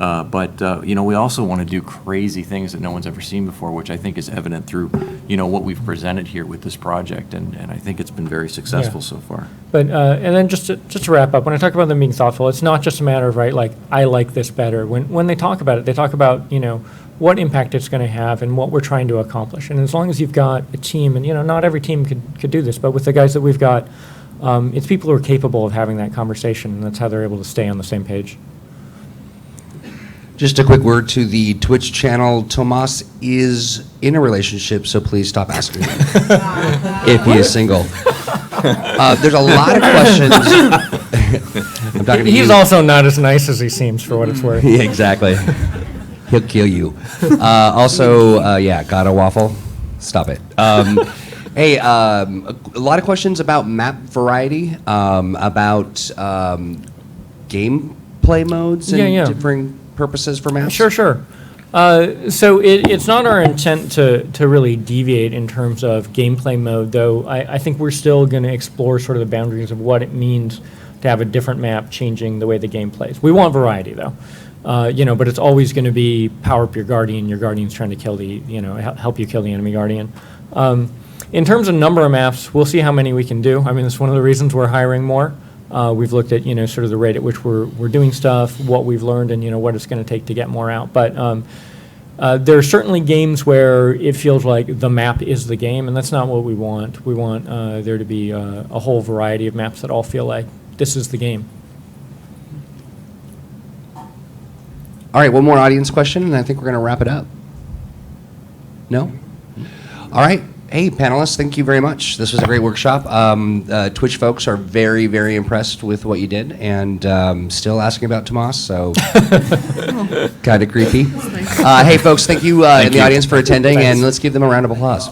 But we also want to do crazy things that no one's ever seen before, which I think is evident through, what we've presented here with this project, and I think it's been very successful Yeah. so far. But, and then just to wrap up, when I talk about them being thoughtful, it's not just a matter of, right, like, I like this better. When they talk about it, they talk about, what impact it's going to have and what we're trying to accomplish. And as long as you've got a team, and, not every team could do this, but with the guys that we've got, it's people who are capable of having that conversation, and that's how they're able to stay on the same page. Just a quick word to the Twitch channel. Tomas is in a relationship, so please stop asking him if he is single. There's a lot of questions. I'm talking to He's you. also not as nice as he seems, for what it's worth. Yeah, exactly. He'll kill you. Got a waffle? Stop it. Hey, a lot of questions about map variety, about gameplay modes and Yeah. differing purposes for maps. Sure. So it's not our intent to really deviate in terms of gameplay mode, though I think we're still going to explore sort of the boundaries of what it means to have a different map changing the way the game plays. We want variety, though. But it's always going to be power up your guardian's trying to kill help you kill the enemy guardian. In terms of number of maps, we'll see how many we can do. I mean, that's one of the reasons we're hiring more. We've looked at, sort of the rate at which we're doing stuff, what we've learned, and, what it's going to take to get more out. But there are certainly games where it feels like the map is the game, and that's not what we want. We want there to be a whole variety of maps that all feel like this is the game. All right, one more audience question, and I think we're going to wrap it up. No? All right. Hey, panelists, thank you very much. This was a great workshop. Twitch folks are very, very impressed with what you did, and still asking about Tomas, so kind of creepy. Hey, folks, thank you in the audience for attending, and let's give them a round of applause.